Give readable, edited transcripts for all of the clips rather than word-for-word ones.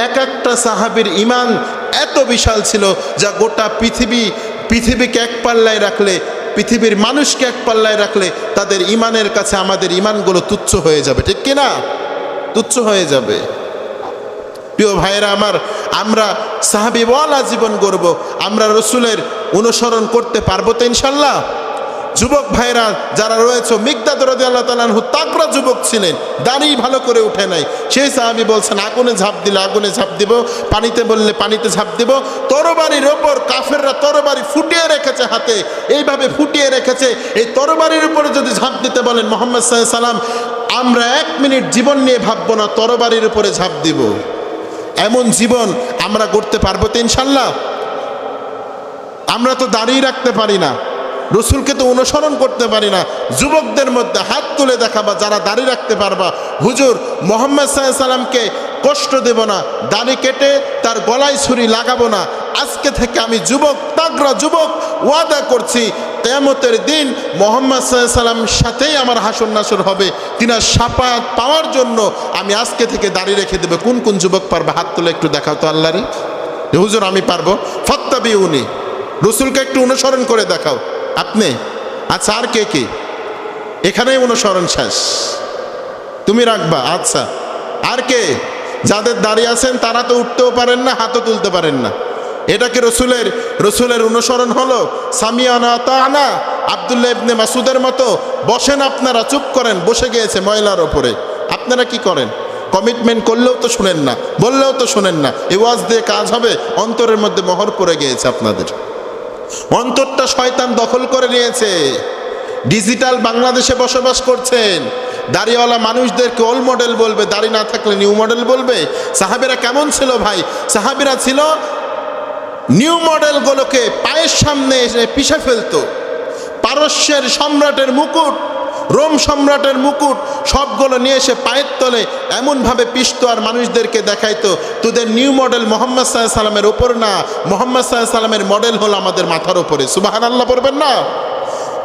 এক একটা সাহাবীর ঈমান এত বিশাল ছিল যা গোটা পৃথিবীকে এক পাল্লায় রাখলে, পৃথিবীর মানুষকে এক পাল্লায় রাখলে তাদের ঈমানের কাছে আমাদের ঈমানগুলো তুচ্ছ হয়ে যাবে, ঠিক কিনা? তুচ্ছ হয়ে যাবে। প্রিয় ভাইয়েরা আমার, আমরা সাহাবীওয়ালা জীবন গড়ব, আমরা রসুলের অনুসরণ করতে পারবো তো ইনশাল্লাহ? যুবক ভাইরা যারা রয়েছে, মিকদাদ রাদিয়াল্লাহু তাআলা আনহু তাগড়া যুবক ছিলেন, দাড়ি ভালো করে উঠে নাই। সেই সাহাবী বলছেন, আগুনে ঝাঁপ দিলে আগুনে ঝাঁপ দিব, পানিতে বললে পানিতে ঝাঁপ দিব। তরবারির ওপর কাফেররা তরবারি ফুটিয়ে রেখেছে হাতে, এইভাবে ফুটিয়ে রেখেছে। এই তরবারির উপরে যদি ঝাঁপ দিতে বলেন মুহাম্মদ সাল্লাল্লাহু আলাইহি সাল্লাম, আমরা 1 মিনিট জীবন নিয়ে ভাববো না, তরবারির উপরে ঝাঁপ দিব। এমন জীবন আমরা গড়তে পারবো তো ইনশাল্লাহ? আমরা তো দাঁড়িয়ে রাখতে পারি না, রসুলকে তো অনুসরণ করতে পারি না। যুবকদের মধ্যে হাত তুলে দেখাবা যারা দাঁড়িয়ে রাখতে পারবা, হুজুর মুহাম্মদ সাল্লাল্লাহু আলাইহি সাল্লামকে কষ্ট দেব না, দাড়ি কেটে তার গলায় ছুরি লাগাবো না। আজকে থেকে আমি যুবক, তাগড়া যুবক, ওয়াদা করছি কিয়ামতের দিন মুহাম্মদ সাল্লাল্লাহু আলাইহি সাল্লামের সাথেই আমার হাসর নাসর হবে। তিনার শাফাআত পাওয়ার জন্য আমি আজকে থেকে দাঁড়িয়ে রেখে দেবো। কোন কোন যুবক পারবে? হাত তুলে একটু দেখাও তো আল্লাহরে। হুজুর আমি পারবো, ফাত্তাবিউনি, রসুলকে একটু অনুসরণ করে দেখাও। আপনি? আচ্ছা, আর কে কে? এখানেই অনুসরণ শেষ, তুমি রাখবা। আচ্ছা, আর কে? যাদের দাঁড়িয়ে আছেন তারা তো উঠতেও পারেন না, হাতও তুলতে পারেন না। এটা কি রসুলের অনুসরণ হলো? সামিয়ানা আতানা, আব্দুল্লাহ ইবনে মাসুদের মতো বসেন আপনারা, চুপ করেন, বসে গিয়েছে ময়লার ওপরে। আপনারা কি করেন? কমিটমেন্ট করলেও তো শুনেন না, বললেও তো শুনেন না। এই ওয়াজ দিয়ে কাজ হবে? অন্তরের মধ্যে মোহর পড়ে গিয়েছে আপনাদের, অন্তরটা শয়তান দখল করে নিয়েছে। ডিজিটাল বাংলাদেশে বসবাস করছেন, দাড়িওয়ালা মানুষদেরকে ওল্ড মডেল বলবে, দাড়ি না থাকলে নিউ মডেল বলবে। সাহাবীরা কেমন ছিল ভাই? সাহাবীরা ছিল নিউ মডেলগুলোকে পায়ের সামনে এসে পিষে ফেলতো। পারস্যের সম্রাটের মুকুট, রোম সম্রাটের মুকুট সবগুলো নিয়ে এসে পায়ের তলে এমনভাবে পিষতো আর মানুষদেরকে দেখাইতো, তোদের নিউ মডেল মুহাম্মদ সাল্লাল্লাহু আলাইহি সাল্লামের ওপর না, মুহাম্মদ সাল্লাল্লাহু আলাইহি সাল্লামের মডেল হলো আমাদের মাথার ওপরে। সুবহানাল্লাহ পড়বেন না?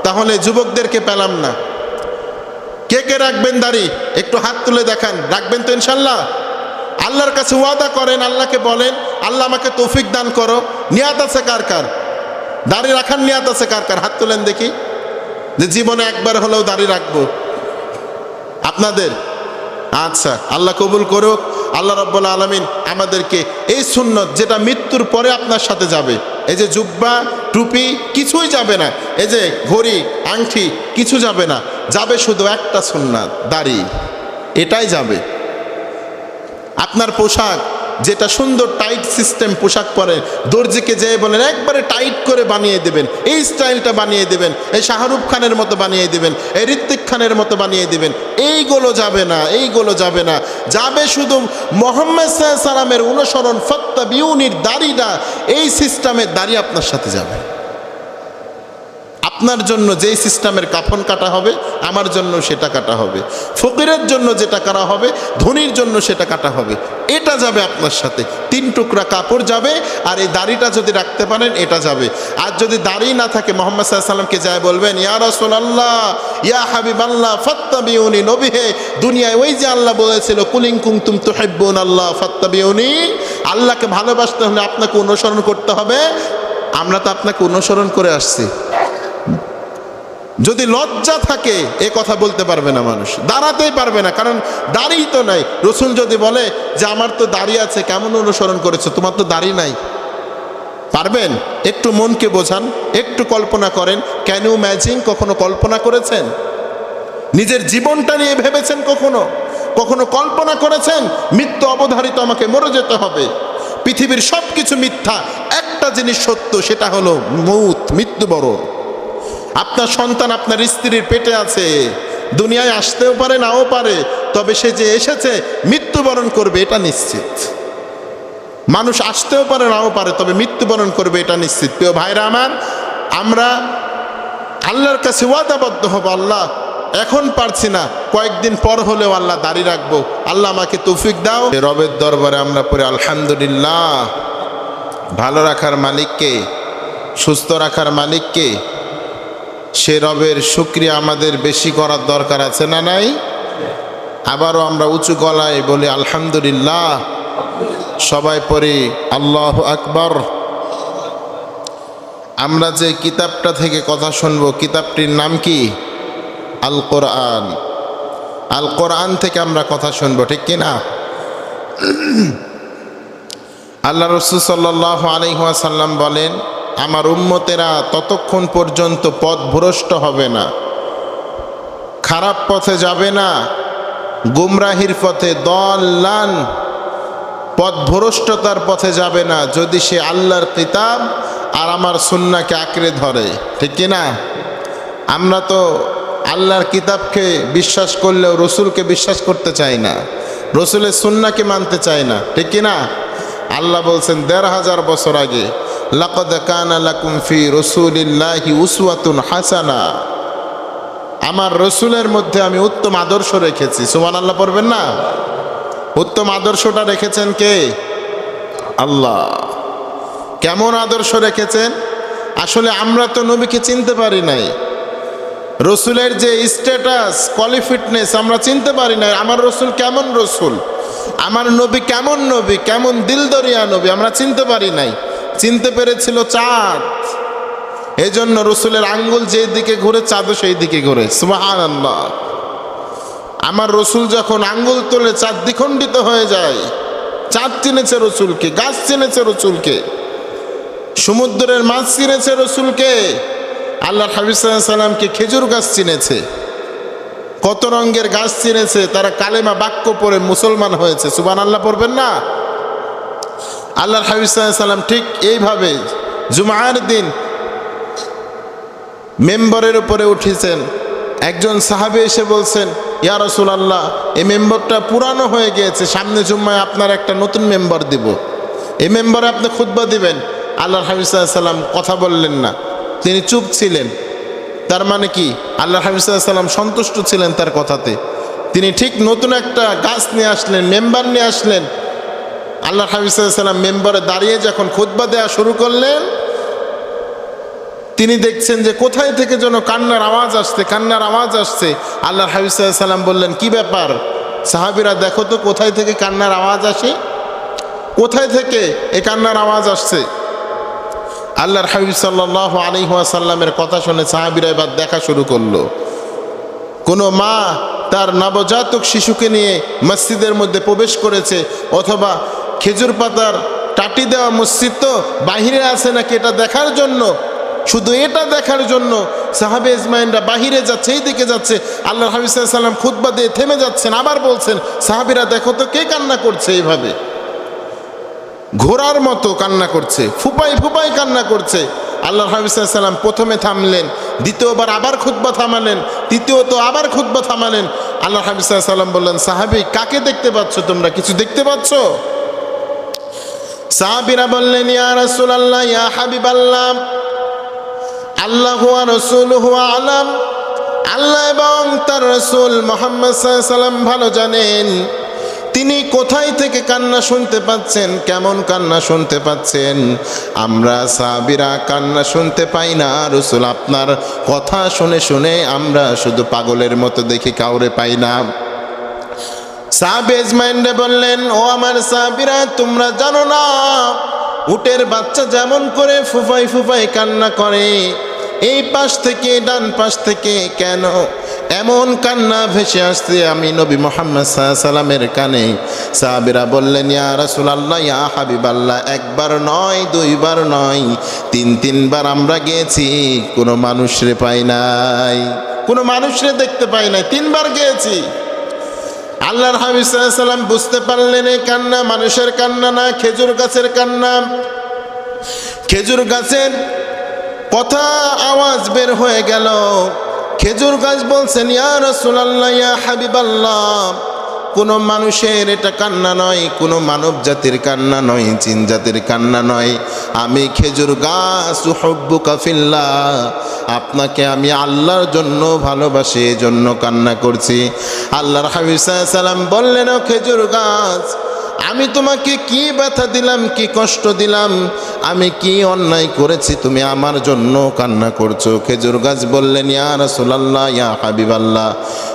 তাহলে যুবকদেরকে পেলাম না। কে কে রাখবেন দাড়ি? একটু হাত তুলে দেখান। রাখবেন তো ইনশাল্লাহ? আল্লাহর কাছে ওয়াদা করেন, আল্লাহকে বলেন, আল্লাহ আমাকে তৌফিক দান করো। নিয়াত আছে কার কার? দাড়ি রাখার নিয়াত আছে কার কার? হাত তুলেন দেখি, যে জীবনে একবার হলেও দাড়ি রাখবো। আপনাদের? আচ্ছা, আল্লাহ কবুল করুক। আল্লাহ রাব্বুল আলামিন আমাদেরকে এই সুন্নত, যেটা মৃত্যুর পরে আপনার সাথে যাবে, এই যে জুব্বা টুপি কিছুই যাবে না, এই যে ঘড়ি আংটি কিছু যাবে না, যাবে শুধু একটা সুন্নাত, দাড়ি, এটাই যাবে। আপনার পোশাক, যেটা সুন্দর টাইট সিস্টেম পোশাক পরে, দর্জিকে যেয়ে বলেন একবারে টাইট করে বানিয়ে দেবেন, এই স্টাইলটা বানিয়ে দেবেন, এই শাহরুখ খানের মতো বানিয়ে দেবেন, এই ঋত্বিক খানের মতো বানিয়ে দেবেন, এইগুলো যাবে না, এইগুলো যাবে না। যাবে শুধু মুহাম্মদ সাল্লাল্লাহু আলাইহি সাল্লামের অনুসরণ, ফাত্তাবিউনির দাড়িটা, এই সিস্টেমের দাড়ি আপনার সাথে যাবে। আপনার জন্য যেই সিস্টেমের কাফন কাটা হবে, আমার জন্য সেটা কাটা হবে। ফকিরের জন্য যেটা কাটা হবে, ধনীর জন্য সেটা কাটা হবে। এটা যাবে আপনার সাথে, 3 টুকরা কাপড় যাবে। আর এই দাড়িটা যদি রাখতে পারেন, এটা যাবে। আর যদি দাড়ি না থাকে, মুহাম্মদ সাল্লাল্লাহু আলাইহি সাল্লামকে যায় বলবেন, ইয়া রাসূলুল্লাহ, ইয়া হাবিবাল্লাহ, ফাত্তাবিউনি। নবী হে, দুনিয়ায় ওই যে আল্লাহ বলেছিল, কুল ইন কুনতুম তুহিব্বুনাল্লাহ ফাত্তাবিউনি, আল্লাহকে ভালোবাসতে হলে আপনাকে অনুসরণ করতে হবে। আমরা তো আপনাকে অনুসরণ করে আসছি। যদি লজ্জা থাকে, এ কথা বলতে পারবে না মানুষ, দাঁড়াতেই পারবে না, কারণ দাড়ি তো নাই। রসুল যদি বলে যে আমার তো দাড়ি আছে, কেমন অনুসরণ করেছো, তোমার তো দাড়ি নাই, পারবেন? একটু মনকে বোঝান, একটু কল্পনা করেন। Can you imagine? কখনো কল্পনা করেছেন? নিজের জীবনটা নিয়ে ভেবেছেন? কখনো কল্পনা করেছেন মৃত্যু অবধারিত, আমাকে মরে যেতে হবে, পৃথিবীর সব কিছু মিথ্যা, একটা জিনিস সত্য, সেটা হলো মৌত, মৃত্যুবরণ। আপনার সন্তান আপনার স্ত্রীর পেটে আছে, দুনিয়ায় আসতেও পারে, নাও পারে, তবে সে যে এসেছে মৃত্যুবরণ করবে, এটা নিশ্চিত। মানুষ আসতেও পারে, নাও পারে, তবে মৃত্যুবরণ করবে, এটা নিশ্চিত। প্রিয় ভাইরা আমার, আমরা আল্লাহর কাছে ওয়াদাবদ্ধ হব, আল্লাহ এখন পারছি না, কয়েকদিন পর হলেও আল্লাহ দাড়ি রাখবো, আল্লাহ আমাকে তৌফিক দাও। রবের দরবারে আমরা পড়ি আলহামদুলিল্লাহ। ভালো রাখার মালিককে, সুস্থ রাখার মালিককে, সে রবের শুকরিয়া আমাদের বেশি করার দরকার আছে না নাই? আবারও আমরা উঁচু গলায় বলি আলহামদুলিল্লাহ। সবাই পড়ি আল্লাহু আকবার। আমরা যে কিতাবটা থেকে কথা শুনবো, কিতাবটির নাম কি? আল কোরআন। আল কোরআন থেকে আমরা কথা শুনবো, ঠিক কি না? আল্লাহ রাসূল সাল্লাল্লাহু আলাইহি ওয়াসাল্লাম বলেন, আমার উম্মতেরা ততক্ষণ পর্যন্ত পথভ্রষ্ট হবে না, খারাপ পথে যাবে না, গুমরাহির পথে, দল্লান পথভ্রষ্টতার পথে যাবে না, যদি সে আল্লাহর কিতাব আর আমার সুন্নাহকে আঁকড়ে ধরে, ঠিক কি না? আমরা তো আল্লাহর কিতাবকে বিশ্বাস করলেও রসুলকে বিশ্বাস করতে চাই না, রসুলের সুন্নাহকে মানতে চাই না, ঠিক কি না? আল্লাহ বলছেন ১৫০০ বছর আগে, লাকাদ কানা লাকুম ফি রাসূলিল্লাহি উসওয়াতুন হাসানা, আমার রসুলের মধ্যে আমি উত্তম আদর্শ রেখেছি। সুবহানাল্লাহ পড়বেন না? উত্তম আদর্শটা রেখেছেন কে? আল্লাহ। কেমন আদর্শ রেখেছেন? আসলে আমরা তো নবীকে চিনতে পারি নাই, রসুলের যে স্ট্যাটাস, কোয়ালিফিটনেস আমরা চিনতে পারি নাই। আমার রসুল কেমন রসুল, আমার নবী কেমন নবী, কেমন দিলদরিয়া নবী আমরা চিনতে পারি নাই। চিনতে পেরেছিল চাঁদ, এই জন্য রসুলের আঙ্গুল যেই দিকে ঘুরে চাঁদও সেই দিকে ঘুরে। সুবহানাল্লাহ। আমার রসুল যখন আঙ্গুল তোলে চাঁদ দ্বিখণ্ডিত হয়ে যায়। চাঁদ চিনেছে রসুলকে, গাছ চিনেছে রসুলকে, সমুদ্রের মাছ চিনেছে রসুলকে, আল্লাহ হাবিব সাল্লাল্লাহু আলাইহি ওয়াসাল্লামকে খেজুর গাছ চিনেছে, কত রঙের গাছ চিনেছে, তারা কালেমা বাক্য পড়ে মুসলমান হয়েছে। সুবহানাল্লাহ পড়বেন না? আল্লাহ হাবিব সাল্লাল্লাহু আলাইহি ওয়াসাল্লাম ঠিক এইভাবে জুমার দিন মেম্বরের উপরে উঠেছেন। একজন সাহাবী এসে বলছেন, ইয়া রাসূলুল্লাহ, এই মেম্বরটা পুরানো হয়ে গিয়েছে, সামনে জুম্মায় আপনার একটা নতুন মেম্বর দিব, এই মেম্বরে আপনি খুতবা দিবেন। আল্লাহ হাবিব সাল্লাল্লাহু আলাইহি ওয়াসাল্লাম কথা বললেন না, তিনি চুপ ছিলেন। তার মানে কি? আল্লাহ হাবিব সাল্লাল্লাহু আলাইহি ওয়াসাল্লাম সন্তুষ্ট ছিলেন তার কথাতে। তিনি ঠিক নতুন একটা গাছ নিয়ে আসলেন, মেম্বার নিয়ে আসলেন। আল্লাহ হাবিব সাল্লাল্লাহু আলাইহি ওয়াসাল্লাম মেম্বারে দাঁড়িয়ে যখন খুতবা দেওয়া শুরু করলেন, তিনি দেখছেন যে কোথায় থেকে যেন কান্নার আওয়াজ আসছে, কান্নার আওয়াজ আসছে। আল্লাহ হাবিব সাল্লাল্লাহু আলাইহি ওয়াসাল্লাম বললেন, কি ব্যাপার সাহাবীরা, দেখো তো কোথায় থেকে কান্নার আওয়াজ আসে, কোথায় থেকে এই কান্নার আওয়াজ আসছে। আল্লাহর হাবিব সাল্লাল্লাহু আলাইহি ওয়াসাল্লামের কথা শুনে সাহাবীরা এবার দেখা শুরু করলো। কোনো মা তার নবজাতক শিশুকে নিয়ে মসজিদের মধ্যে প্রবেশ করেছে, অথবা খেজুর পাতার টাটি দেওয়া মসজিদ তো বাহিরে আছে নাকি এটা দেখার জন্য, শুধু এটা দেখার জন্য সাহাবে ইজমাইনরা বাহিরে যাচ্ছে, এই দিকে যাচ্ছে। আল্লাহর হাবিব সাল্লাল্লাহু আলাইহি ওয়াসাল্লাম খুতবা দিয়ে থেমে যাচ্ছেন, আবার বলছেন, সাহাবীরা দেখো তো কে কান্না করছে, এইভাবে ঘোড়ার মতো কান্না করছে, ফুপাই ফুপাই কান্না করছে। আল্লাহর হাবিব সাল্লাল্লাহু আলাইহি ওয়াসাল্লাম প্রথমে থামলেন, দ্বিতীয়বার আবার খুতবা থামালেন, তৃতীয়ত আবার খুতবা থামালেন। আল্লাহর হাবিব সাল্লাল্লাহু আলাইহি ওয়াসাল্লাম বললেন, সাহাবী, কাকে দেখতে পাচ্ছ তোমরা, কিছু দেখতে পাচ্ছ? সাহাবীরা বললেন, ইয়া রাসূলুল্লাহ, ইয়া হাবিবাল্লাহ, আল্লাহু ওয়া রাসূলুহু আ'লাম, আল্লাহ এবং তার রাসূল মুহাম্মদ সাল্লাল্লাহু আলাইহি ওয়াসাল্লাম ভালো জানেন তিনি কোথায় থেকে কান্না শুনতে পাচ্ছেন, কেমন কান্না শুনতে পাচ্ছেন। আমরা সাহাবীরা কান্না শুনতে পাই না রাসূল, আপনার কথা শুনে শুনে আমরা শুধু পাগলের মতো দেখি, কাউরে পাই না। সাহাবে ইজমাইনরা বললেন, ও আমার সাহাবীরা, তোমরা জানো না উটের বাচ্চা যেমন করে ফুফাই ফুফাই কান্না করে, এই পাশ থেকে ডান পাশ থেকে কেন এমন কান্না ভেসে আসছে আমি নবী মুহাম্মদ সাল্লাল্লাহু আলাইহি ওয়াসাল্লামের কানে। সাহাবীরা বললেন, ইয়া রাসূলুল্লাহ, ইয়া হাবিবাল্লাহ, একবার নয়, দুইবার নয়, তিনবার আমরা গিয়েছি, কোনো মানুষরে পাই নাই, কোনো মানুষরে দেখতে পাই নাই, 3বার গিয়েছি। আল্লাহর হাবিব সাল্লাল্লাহু আলাইহি ওয়াসাল্লাম বুঝতে পারলেন এই কান্না মানুষের কান্না না, খেজুর গাছের কান্না। খেজুর গাছের কথা আওয়াজ বের হয়ে গেল। খেজুর গাছ বলছেন, ইয়া রাসূলুল্লাহ, ইয়া হাবিবাল্লাহ, কোনো মানুষের এটা কান্না নয়, কোনো মানব জাতির কান্না নয়, জিন জাতির কান্না নয়, আমি খেজুর গাছ, উহুব্বুকা ফিল্লাহ, আপনাকে আমি আল্লাহর জন্য ভালোবাসি, এজন্য কান্না করছি। আল্লাহর হাবিব সাল্লাল্লাহু আলাইহি ওয়াসাল্লাম বললেন, ও খেজুর গাছ, আমি তোমাকে কি ব্যথা দিলাম, কি কষ্ট দিলাম, আমি কি অন্যায় করেছি তুমি আমার জন্য কান্না করছো? খেজুর গাছ বললেন, ইয়া রাসূলুল্লাহ, ইয়া হাবিবাল্লাহ,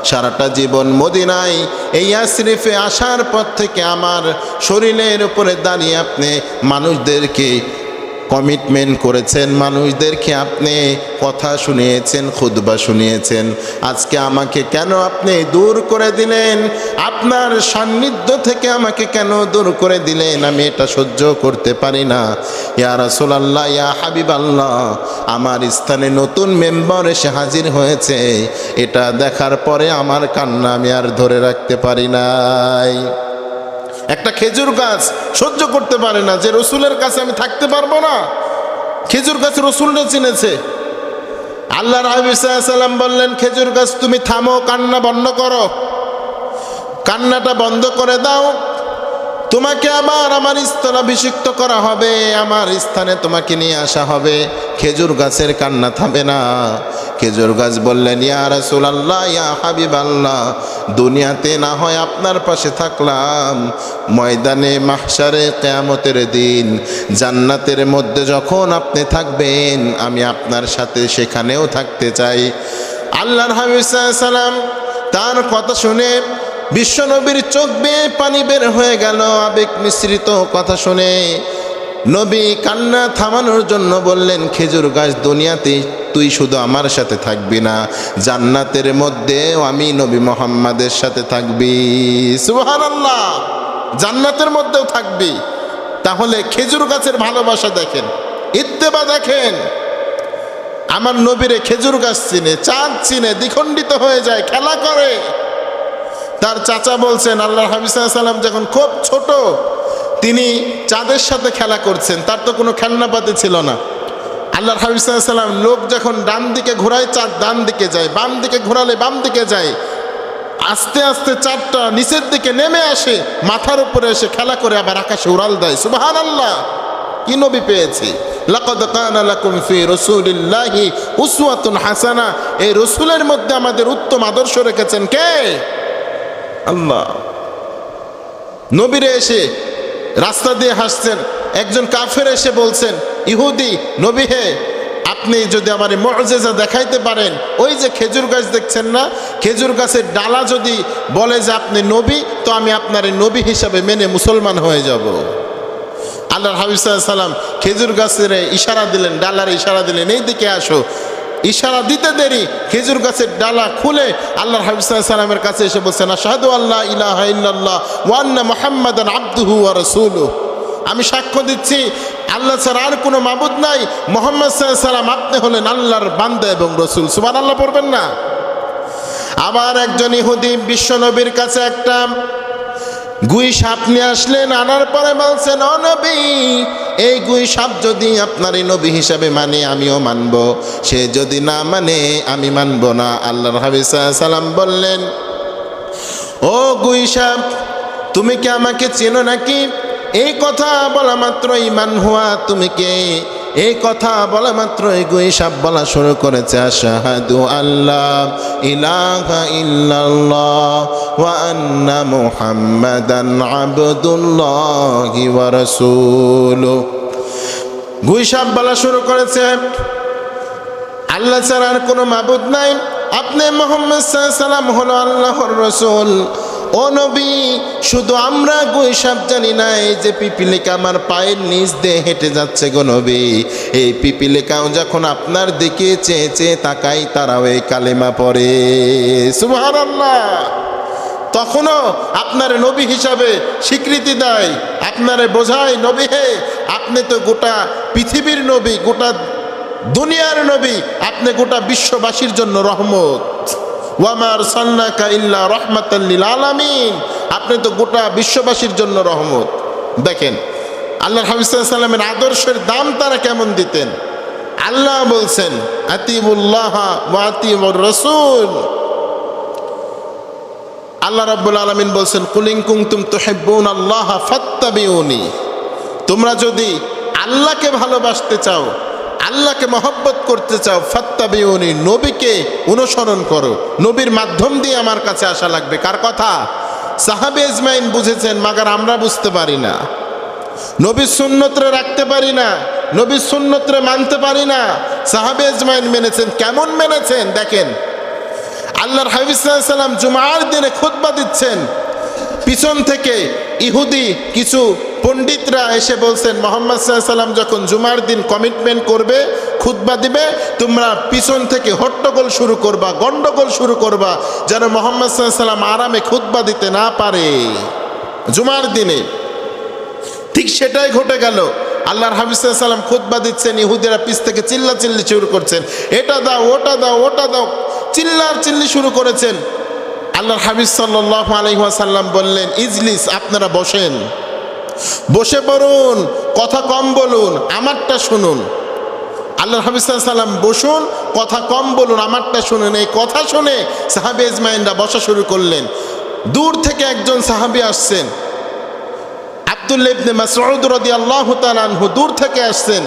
সারাটা জীবন মদিনায় এই ইয়াসরিফে আসার পর থেকে আমার শরীরের উপরে দাঁড়িয়ে আপনি মানুষদেরকে কমিটমেন্ট করেছেন, মানুষদেরকে আপনি কথা শুনিয়েছেন, খুতবা শুনিয়েছেন। আজকে আমাকে কেন আপনি দূর করে দিলেন? আপনার সান্নিধ্য থেকে আমাকে কেন দূর করে দিলেন? আমি এটা সহ্য করতে পারি না। ইয়া রাসূলুল্লাহ, ইয়া হাবিবাল্লাহ, আমার স্থানে নতুন মেম্বার এসে হাজির হয়েছে, এটা দেখার পরে আমার কান্না আমি আর ধরে রাখতে পারি নাই। একটা খেজুর গাছ সহ্য করতে পারে না যে রসুলের কাছে আমি থাকতে পারবো না। খেজুর গাছ রসুলটা চিনেছে। আল্লাহর হাবিব সাল্লাল্লাহু আলাইহি ওয়াসাল্লাম বললেন, খেজুর গাছ তুমি থামো, কান্না বন্ধ করো, কান্নাটা বন্ধ করে দাও, তোমাকে আবার আমার স্থলাভিষিক্ত করা হবে, আমার স্থানে তোমাকে নিয়ে আসা হবে। খেজুর গাছের কান্না থামে না। খেজুর গাছ বললেন, ইয়া রাসূলুল্লাহ, ইয়া হাবিবাল্লাহ, দুনিয়াতে না হয় আপনার পাশে থাকলাম, ময়দানে মাহশারে কিয়ামতের দিন জান্নাতের মধ্যে যখন আপনি থাকবেন আমি আপনার সাথে সেখানেও থাকতে চাই। আল্লাহর হাবিব সাল্লাল্লাহু আলাইহি ওয়াসাল্লাম তার কথা শুনে বিশ্বনবীর চোখ বেয়ে পানি বের হয়ে গেল। আবেগ মিশ্রিত কথা শুনে নবী কান্না থামানোর জন্য বললেন, খেজুর গাছ, দুনিয়াতে তুই শুধু আমার সাথে থাকবি না, জান্নাতের মধ্যেও আমি নবী মুহাম্মাদের সাথে থাকবি। সুবহানাল্লাহ, জান্নাতের মধ্যেও থাকবি। তাহলে খেজুর গাছের ভালোবাসা দেখেন, ইত্তেবা দেখেন। আমার নবীরে খেজুর গাছ চিনে, চাঁদ চিনে, দ্বিখণ্ডিত হয়ে যায়, খেলা করে। তার চাচা বলছেন, আল্লাহর হাবিব সাল্লাল্লাহু আলাইহি ওয়াসাল্লাম যখন খুব ছোট তিনি চাঁদের সাথে খেলা করছেন, তার তো কোনো খেলনাপাতি ছিল না। আল্লাহর হাবিব সাল্লাল্লাহু আলাইহি ওয়াসাল্লাম লোক যখন ডান দিকে ঘোরায় চাঁদ ডান দিকে যায়, বাম দিকে ঘোরালে বাম দিকে যায়, আস্তে আস্তে চাঁদটা নিচের দিকে নেমে আসে, মাথার উপরে এসে খেলা করে আবার আকাশে উড়াল দেয়। সুবহানাল্লাহ, কি নবী পেয়েছি। লাকাদ কানা লাকুম ফি রাসূলিল্লাহি উসওয়াতুন হাসানাহ, এই রাসূলের মধ্যে আমাদের উত্তম আদর্শ রেখেছেন কে? আল্লাহ। নবীরে এসে রাস্তা দিয়ে হাসছেন, একজন কাফের এসে বলছেন, ইহুদি, নবী হে, আপনি যদি আমার মুআজিজা দেখাইতে পারেন, ওই যে খেজুর গাছ দেখছেন না, খেজুর গাছের ডালা যদি বলে যে আপনি নবী, তো আমি আপনার নবী হিসাবে মেনে মুসলমান হয়ে যাব। আল্লাহর হাবিব সাল্লাল্লাহু আলাইহি ওয়াসাল্লাম খেজুর গাছের ইশারা দিলেন, ডালার ইশারা দিলেন, এই দিকে আসো। ইশারা দিতে দেরি খেজুর গাছের ডালা খুলে আল্লাহর হাবিব সাল্লাল্লাহু আলাইহি ওয়াসাল্লামের কাছে এসে বলছেন, আশহাদু আল্লা ইলাহা ইল্লাল্লাহ ওয়া আন্না মুহাম্মাদান আবদুহু ওয়া রাসূলুহু, আমি সাক্ষ্য দিচ্ছি আল্লাহ ছাড়া আর কোনো মাবুদ নাই, মুহাম্মদ সাল্লাল্লাহু আলাইহি ওয়াসাল্লাম আপনি হলেন আল্লাহর বান্দা এবং রাসূল। সুবহানাল্লাহ পড়বেন না? আবার একজন ইহুদি বিশ্ব নবীর কাছে একটা গুই সাপ নিয়ে আসলেন, আনার পরে বলছেন, ও নবী, এই গুই সাপ যদি আপনারই নবী হিসাবে মানে আমিও মানব, সে যদি না মানে আমি মানব না। আল্লাহর হাবিব সাল্লাল্লাহু আলাইহি ওয়াসাল্লাম বললেন, ও গুই সাপ, তুমি কি আমাকে চেনো নাকি? এই কথা বলা মাত্র ঈমান হুয়া, তুমি কে? এই কথা বলা মাত্র এই গুই সাপ বলা শুরু করেছে, আশহাদু আল্লা ইলাহা ইল্লাল্লাহ ওয়া আন্না মুহাম্মাদান আবদুল্লাহি ওয়া রাসূলুহু। গুই সাপ বলা শুরু করেছে, আল্লাহ ছাড়া আর কোনো মাবুদ নাই, আপনি মুহাম্মদ সাল্লাল্লাহু আলাইহি ওয়াসাল্লাম হলো আল্লাহর রাসূল। ও নবী, শুধু আমরা গুই সাপ জানি না, এই যে পিপিলিকা আমার পায়ের নিচ দিয়ে হেঁটে যাচ্ছে গো নবী, এই পিপিলিকাও যখন আপনার দিকে চেয়ে চেয়ে তাকাই, তারাও এই কালেমা পড়ে। সুবহানাল্লাহ। তখনও আপনার নবী হিসাবে স্বীকৃতি দেয়, আপনারে বোঝায়, নবী হে, আপনি তো গোটা পৃথিবীর নবী, গোটা দুনিয়ার নবী, আপনি গোটা বিশ্ববাসীর জন্য রহমত। ওয়ামা আরসালনাকা ইল্লা রাহমাতাল লিল আলামিন, আপনি তো গোটা বিশ্ববাসীর জন্য রহমত। দেখেন আল্লাহর হাবিব সাল্লাল্লাহু আলাইহি ওয়াসাল্লামের আদর্শের দাম তারা কেমন দিতেন। আল্লাহ বলছেন, আতিউল্লাহ ওয়া আতিউর রাসূল। আল্লাহ রাব্বুল আলামিন বলছেন, কুল ইন কুনতুম তুহিব্বুনাল্লাহ ফাত্তাবিউনি, তোমরা যদি আল্লাহকে ভালোবাসতে চাও, আল্লাহকে মহব্বত করতে চাও, ফাত্তাবিউনি, নবীকে অনুসরণ করো। নবীর মাধ্যম দিয়ে আমার কাছে আসা লাগবে। কার কথা? সাহাবে ইজমাইন বুঝেছেন, মাগার আমরা বুঝতে পারি না, নবীর সুন্নতরে রাখতে পারি না। নবীর সুন্নতরে মানতে পারি না। সাহাবে আজমাইন মেনেছেন। কেমন মেনেছেন দেখেন, আল্লাহর হাবিব সাল্লাল্লাহু আলাইহি ওয়াসাল্লাম জুমার দিনে খুতবা দিচ্ছেন, পিছন থেকে ইহুদি কিছু পণ্ডিতরা এসে বলছেন মুহাম্মদ সাল্লাল্লাহু আলাইহি ওয়াসাল্লাম যখন জুমার দিন কমিটমেন্ট করবে, খুতবা দিবে, তোমরা পিছন থেকে হট্টগোল শুরু করবা, গন্ডগোল শুরু করবা, যেন মুহাম্মদ সাল্লাল্লাহু আলাইহি ওয়াসাল্লাম আরামে খুতবা দিতে না পারে জুমার দিনে। ঠিক সেটাই ঘটে গেল। আল্লাহর হাবিব সাল্লাল্লাহু আলাইহি ওয়াসাল্লাম খুতবা দিচ্ছেন, ইহুদিরা পিছ থেকে চিল্লাচিল্লি শুরু করছেন, এটা দাও, ওটা দাও, ওটা দাও, চিল্লি শুরু করেছেন। আল্লাহর হাবিব সাল্লাল্লাহু আলাইহি ওয়াসাল্লাম বললেন, ইজলিস, আপনারা বসেন, বসে পড়ুন, কথা কম বলুন, আমারটা শুনুন। আল্লাহর হাবিব সাল্লাল্লাহু আলাইহি ওয়াসাল্লাম বসুন, কথা কম বলুন, আমারটা শুনুন। এই কথা শুনে সাহাবী আজমাইনরা বসা শুরু করলেন। দূর থেকে একজন সাহাবী আসছেন, আব্দুল্লাহ ইবনে মাসউদ রাদিয়াল্লাহু তাআলা আনহু, দূর থেকে আসছেন।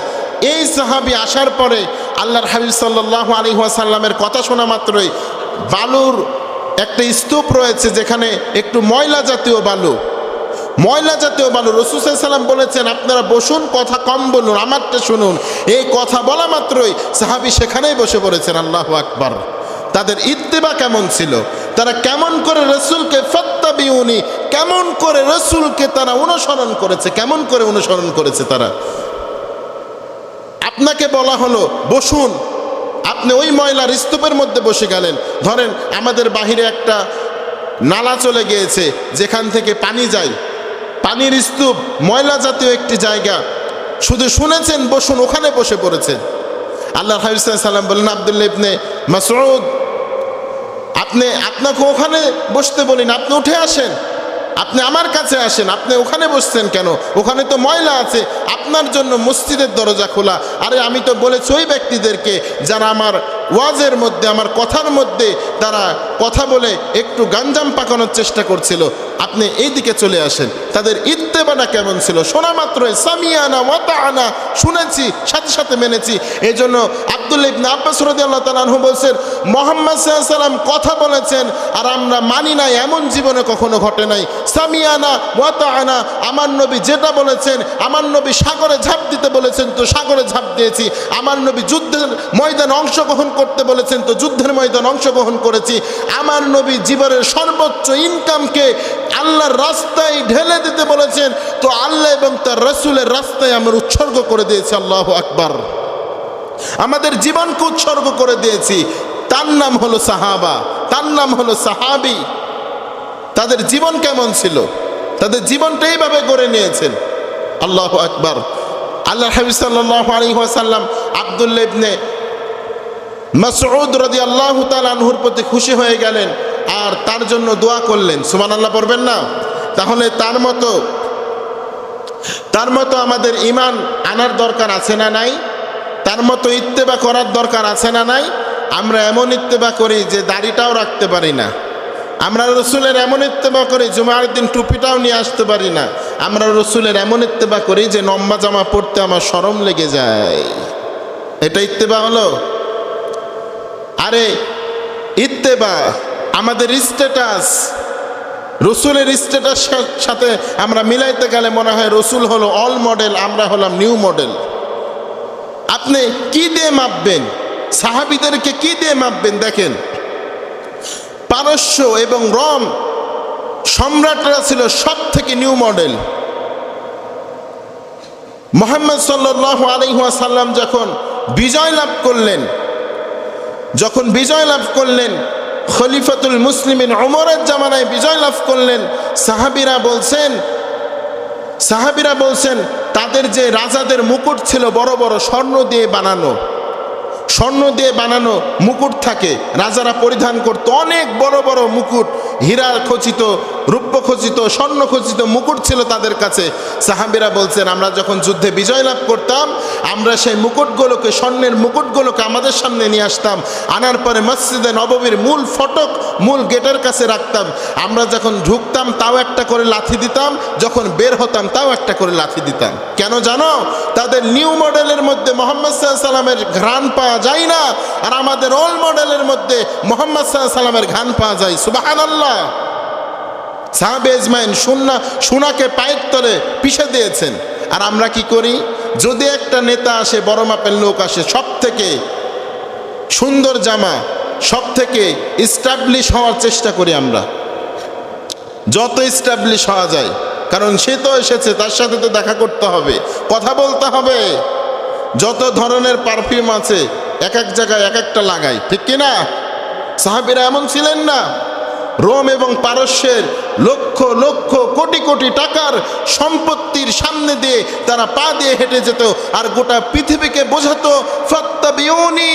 এই সাহাবী আসার পরে আল্লাহর হাবিব সাল্লাল্লাহু আলাইহি ওয়াসাল্লামের কথা শোনা মাত্রই বালুর একটা স্তূপ রয়েছে, যেখানে একটু ময়লা জাতীয় বালু, রাসূল সাল্লাল্লাহু আলাইহি ওয়াসাল্লাম বলেছেন, আপনারা বসুন, কথা কম বলুন, আমারটা শুনুন। এই কথা বলা মাত্রই সাহাবী সেখানেই বসে পড়েছেন। আল্লাহু আকবার। তাদের ইত্তেবা কেমন ছিল, তারা কেমন করে রাসূলকে ফাত্তাবিউনি, কেমন করে রাসূলকে তারা অনুসরণ করেছে, কেমন করে অনুসরণ করেছে তারা। আপনাকে বলা হলো বসুন, আপনি ওই ময়লার স্তূপের মধ্যে বসে গেলেন। ধরেন আমাদের বাহিরে একটা নালা চলে গিয়েছে, যেখান থেকে পানি যায়, পানির স্তূপ, ময়লা জাতীয় একটি জায়গা, শুধু শুনেছেন বসুন, ওখানে বসে পড়েছেন। আল্লাহর হাবিব সাল্লাল্লাহু আলাইহি ওয়াসাল্লাম বললেন, আব্দুল্লাহ ইবনে মাসউদ, আপনাকে ওখানে বসতে বলিন, আপনি উঠে আসেন, আপনি আমার কাছে আসেন, আপনি ওখানে বসছেন কেন? ওখানে তো ময়লা আছে, আপনার জন্য মসজিদের দরজা খোলা। আরে আমি তো বলেছি ওই ব্যক্তিদেরকে যারা আমার ওয়াজের মধ্যে, আমার কথার মধ্যে তারা কথা বলে একটু গাঞ্জাম পাকানোর চেষ্টা করছিল, আপনি এই দিকে চলে আসেন। তাদের ইত্তেবাটা কেমন ছিল, শোনা মাত্রই সামিয়ানা ওয়া তাআনা, শুনেছি সাথে সাথে মেনেছি। এই জন্য আব্দুল্লাহ ইবনে আব্বাস রাদিয়াল্লাহু তাআলা আনহু বলছেন, মুহাম্মদ সাল্লাল্লাহু আলাইহি ওয়াসাল্লাম কথা বলেছেন আর আমরা মানি নাই, এমন জীবনে কখনো ঘটে নাই। সামিয়ানা ওয়া তাআনা, আমার নবী যেটা বলেছেন, আমার নবী সাগরে ঝাঁপ দিতে বলেছেন তো সাগরে ঝাঁপ দিয়েছি, আমার নবী যুদ্ধের ময়দানে অংশগ্রহণ করতে বলেছেন তো যুদ্ধের ময়দানে অংশগ্রহণ করেছি, আমার নবী জীবনের সর্বোচ্চ ইনকামকে আল্লাহর রাস্তায় ঢেলে দিতে বলেছেন তো আল্লাহ এবং তার রাসূলের রাস্তায় আমরা উৎসর্গ করে দিয়েছি। আল্লাহু আকবার। আমাদের জীবনকে উৎসর্গ করে দিয়েছি। তার নাম হলো সাহাবা, তার নাম হলো সাহাবী। তাদের জীবন কেমন ছিল, তাদের জীবনটা এইভাবে গড়ে নিয়েছেন। আল্লাহু আকবার। আল্লাহর হাবিব সাল্লাল্লাহু আলাইহি ওয়াসাল্লাম আব্দুল্লাহ ইবনে মাসউদ রাদিয়াল্লাহু তাআলা আনহুর প্রতি খুশি হয়ে গেলেন আর তার জন্য দোয়া করলেন। সুবহানাল্লাহ পড়বেন না? তাহলে তার মতো আমাদের ঈমান আনার দরকার আছে না নাই? তার মতো ইত্তেবা করার দরকার আছে না নাই? আমরা এমন ইত্তেবা করি যে দাড়িটাও রাখতে পারি না, আমরা রসুলের এমন ইত্তেবা করি জুমার দিন টুপিটাও নিয়ে আসতে পারি না, আমরা রসুলের এমন ইত্তেবা করি যে লম্বা জামা পরতে আমার শরম লেগে যায়। এটা ইত্তেবা হলো? আরে ইত্তেবা আমাদের স্ট্যাটাস, রসুলের স্ট্যাটাস সাথে আমরা মিলাইতে গেলে মনে হয় রসুল হলো অল মডেল, আমরা হলাম নিউ মডেল। আপনি কি দিয়ে মাপবেন? সাহাবীদেরকে কি দিয়ে মাপবেন? দেখেন, পারস্য এবং রোম সম্রাটরা ছিল সব থেকে নিউ মডেল। মুহাম্মদ সাল্লাল্লাহু আলাইহি ওয়াসাল্লাম যখন বিজয় লাভ করলেন, খলিফাতুল মুসলিমিন ওমরের জামানায় বিজয় লাভ করলেন, সাহাবীরা বলছেন তাদের যে রাজাদের মুকুট ছিল বড় বড় স্বর্ণ দিয়ে বানানো মুকুট থাকে, রাজারা পরিধান করত অনেক বড় বড় মুকুট, হীরা খচিত, রূপ্য খচিত, স্বর্ণ খচিত মুকুট ছিল তাদের কাছে। সাহাবীরা বলছেন আমরা যখন যুদ্ধে বিজয় লাভ করতাম, আমরা সেই মুকুটগুলোকে, স্বর্ণের মুকুটগুলোকে আমাদের সামনে নিয়ে আসতাম, আনার পরে মসজিদে নববীর মূল গেটের কাছে রাখতাম। আমরা যখন ঢুকতাম তাও একটা করে লাথি দিতাম, যখন বের হতাম তাও একটা করে লাথি দিতাম। কেন জানো? তাদের নিউ মডেলের মধ্যে মুহাম্মদ সাল্লাল্লাহু আলাইহি ওয়াসাল্লামের ঘ্রাণ পাওয়া যায় না, আর আমাদের ওল্ড মডেলের মধ্যে মুহাম্মদ সাল্লাল্লাহু আলাইহি ওয়াসাল্লামের ঘ্রাণ পাওয়া যায়। সুবহানাল্লাহ। সাহাবে আজমাইন সোনাকে পায়ের তলে পিষে দিয়েছেন, আর আমরা কি করি? যদি একটা নেতা আসে, বড় মাপের লোক আসে, সব থেকে সুন্দর জামা, সব থেকে ইস্টাবলিশ হওয়ার চেষ্টা করি আমরা, যত ইস্টাবলিশ হওয়া যায়, কারণ সে তো এসেছে, তার সাথে তো দেখা করতে হবে, কথা বলতে হবে। যত ধরনের পারফিউম আছে এক এক জায়গায় এক একটা লাগাই, ঠিক কিনা? সাহাবীরা এমন ছিলেন না? রোম এবং পারস্যের লক্ষ লক্ষ কোটি কোটি টাকার সম্পত্তির সামনে দিয়ে তারা পা দিয়ে হেঁটে যেত, আর গোটা পৃথিবীকে বোঝাতো ফাত্তাবিউনি,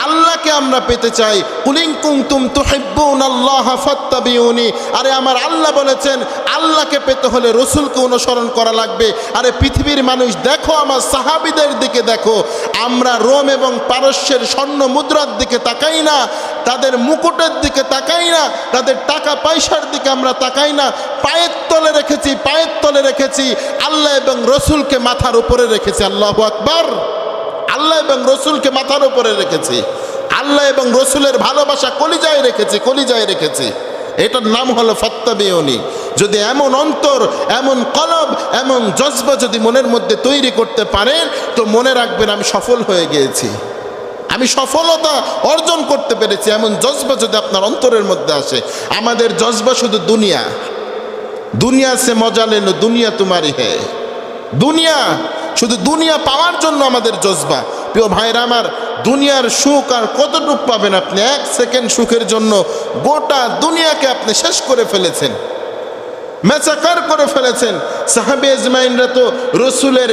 আল্লাহকে আমরা পেতে চাই। কুলিন কুনতুম তুহিব্বুনাল্লাহ ফাত্তাবিউনি, আরে আমার আল্লাহ বলেছেন আল্লাহকে পেতে হলে রসুলকে অনুসরণ করা লাগবে। আরে পৃথিবীর মানুষ দেখো, আমার সাহাবীদের দিকে দেখো, আমরা রোম এবং পারস্যের স্বর্ণ মুদ্রার দিকে তাকাই না, তাদের মুকুটের দিকে তাকাই না, তাদের টাকা পয়সার দিকে আমরা তাকাই না, পায়ের তলে রেখেছি, পায়ের তলে রেখেছি আল্লাহ এবং রসুলকে মাথার উপরে রেখেছি। আল্লাহু আকবার। আল্লাহ এবং রসুলকে মাথার উপরে রেখেছি, আল্লাহ এবং রসুলের ভালোবাসা কলিজায় রেখেছি, কলিজায় রেখেছি। এটার নাম হলো ফাত্তাবিউনি। যদি এমন অন্তর, এমন কলব, এমন জজবা যদি মনের মধ্যে তৈরি করতে পারেন, তো মনে রাখবেন আমি সফল হয়ে গিয়েছি, আমি সফলতা অর্জন করতে পেরেছি। এমন জজবা যদি আপনার অন্তরের মধ্যে আসে। আমাদের জজবা শুধু দুনিয়া, দুনিয়া সে মজা লেলো, দুনিয়া তোমারই হে, দুনিয়া, শুধু দুনিয়া পাওয়ার জন্য আমাদের জজবা। প্রিয় ভাইরা আমার, দুনিয়ার সুখ আর কতটুক পাবেন আপনি? এক সেকেন্ড সুখের জন্য গোটা দুনিয়াকে আপনি শেষ করে ফেলেছেন, মেচাকার করে ফেলেছেন। সাহাবে আজমাইনরা তো রসুলের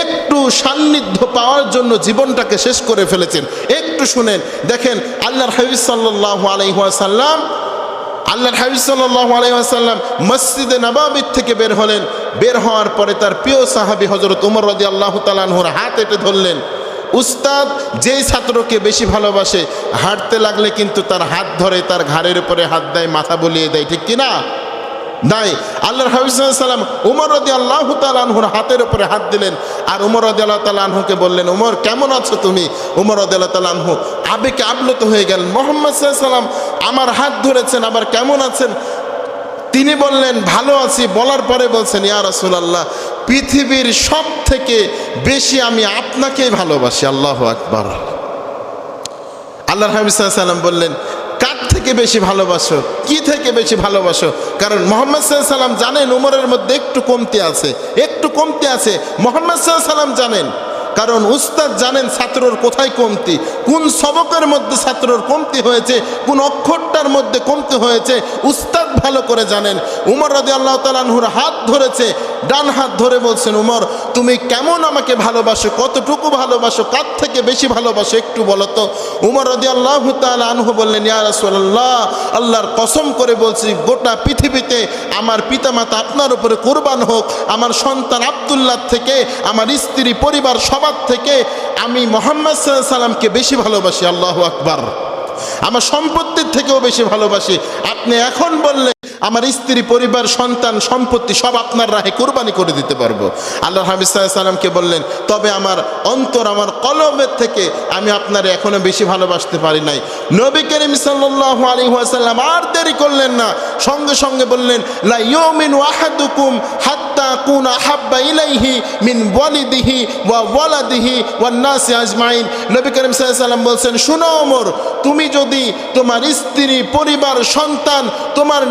একটু সান্নিধ্য পাওয়ার জন্য জীবনটাকে শেষ করে ফেলেছেন। একটু শুনেন, দেখেন আল্লাহর হাবিব সাল্লাল্লাহু আলাইহি ওয়াসাল্লাম, আল্লাহর হাবিব সাল্লাল্লাহু আলাইহি ওয়াসাল্লাম মসজিদে নববী থেকে বের হলেন। বের হওয়ার পরে তার প্রিয় সাহাবী হযরত ওমর রাদিয়াল্লাহু তাআলা আনহুর হাত এঁটে ধরলেন। উস্তাদ যেই ছাত্রকে বেশি ভালোবাসে, হাঁটতে লাগলে কিন্তু তার হাত ধরে, তার ঘাড়ের উপরে হাত দেয়, মাথা বুলিয়ে দেয়, ঠিক কিনা? নাই। আল্লাহর হাবিব সাল্লাল্লাহু আলাইহি ওয়াসাল্লাম ওমর রাদিয়াল্লাহু তাআলা আনহুর হাতের উপরে হাত দিলেন, আর ওমর রাদিয়াল্লাহু তাআলা আনহুকে বললেন, ওমর কেমন আছো তুমি? ওমর রাদিয়াল্লাহু তাআলা আনহু আবেগে আপ্লুত হয়ে গেলেন। মুহাম্মদ সাল্লাল্লাহু আলাইহি ওয়াসাল্লাম আমার হাত ধরেছেন, আবার কেমন আছেন? তিনি বললেন ভালো আছি। বলার পরে বলছেন, ইয়া রাসূলুল্লাহ, পৃথিবীর সব থেকে বেশি আমি আপনাকেই ভালোবাসি। আল্লাহু আকবার। আল্লাহর হাবিব সাল্লাল্লাহু আলাইহি ওয়াসাল্লাম বললেন, কার থেকে বেশি ভালোবাসো? কি থেকে বেশি ভালোবাসো? কারণ মুহাম্মদ সাল্লাল্লাহু আলাইহি ওয়াসাল্লাম জানেন উমরের মধ্যে একটু কমতি আছে, একটু কমতি আছে। মুহাম্মদ সাল্লাল্লাহু আলাইহি ওয়াসাল্লাম জানেন, কারণ উস্তাদ জানেন ছাত্রর কোথায় কমতি, কোন সবকের মধ্যে ছাত্রর কমতি হয়েছে, কোন অক্ষরটার মধ্যে কমতি হয়েছে, উস্তাদ ভালো করে জানেন। উমর রাদিয়াল্লাহু তাআলা আনহুর হাত ধরেছে, ডান হাত ধরে বলছেন, উমর তুমি কেমন আমাকে ভালোবাসো, কতটুকু ভালোবাসো, কার থেকে বেশি ভালোবাসো একটু বলো তো। উমর রাদিয়াল্লাহু তাআলা আনহু বললেন, ইয়া রাসূলুল্লাহ, আল্লাহর কসম করে বলছি, গোটা পৃথিবীতে আমার পিতামাতা আপনার উপরে কুরবান হোক, আমার সন্তান আব্দুল্লাহ থেকে, আমার স্ত্রী পরিবার সবার থেকে আমি মুহাম্মদ সাল্লাল্লাহু আলাইহি ওয়াসাল্লামকে বেশি ভালোবাসি। আল্লাহু আকবার। আমার সম্পত্তির থেকেও বেশি ভালোবাসি। আপনি এখন বললে আমার স্ত্রী পরিবার সন্তান সম্পত্তি সব আপনার রাহে কুরবানি করে দিতে পারবো। আল্লাহর হাবিব সাল্লাল্লাহু আলাইহি ওয়াসাল্লামকে বললেন, তবে আমার অন্তর, আমার কলবের থেকে আমি আপনার এখনো বেশি ভালোবাসতে পারি নাই। নবী করিম সাল্লাল্লাহু আলাইহি ওয়াসাল্লাম আর দেরি করলেন না, সঙ্গে সঙ্গে বললেন, লা ইউমিনু আহাদুকুম হাত্তা আকুনা আহাব্বা ইলাইহি মিন ওয়ালিদিহি ওয়া ওয়ালাদিহি ওয়ান নাসি আজমাইন। নবী করিম সাল্লাল্লাহু আলাইহি ওয়াসাল্লাম বলছেন, শুনো ওমর, তুমি যদি তোমার স্ত্রী পরিবার সন্তান তোমার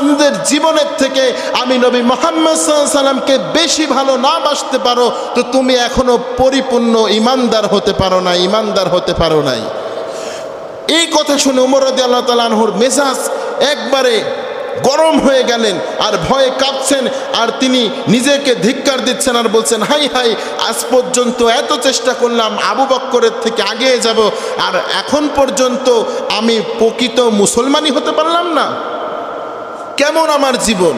নিজের জীবনের থেকে আমি নবী মুহাম্মদ সাল্লাল্লাহু আলাইহি ওয়াসাল্লামকে বেশি ভালো না বাসতে পারো, তো তুমি এখনো পরিপূর্ণ ইমানদার হতে পারো না, ইমানদার হতে পারো নাই। এই কথা শুনে ওমর রাদিয়াল্লাহু তাআলা আনহুর মেজাজ একবারে গরম হয়ে গেলেন, আর ভয়ে কাঁপছেন, আর তিনি নিজেকে ধিক্কার দিচ্ছেন, আর বলছেন, হাই হাই, আজ পর্যন্ত এত চেষ্টা করলাম আবু বকরের থেকে আগিয়ে যাব, আর এখন পর্যন্ত আমি প্রকৃত মুসলমানই হতে পারলাম না। কেমন আমার জীবন,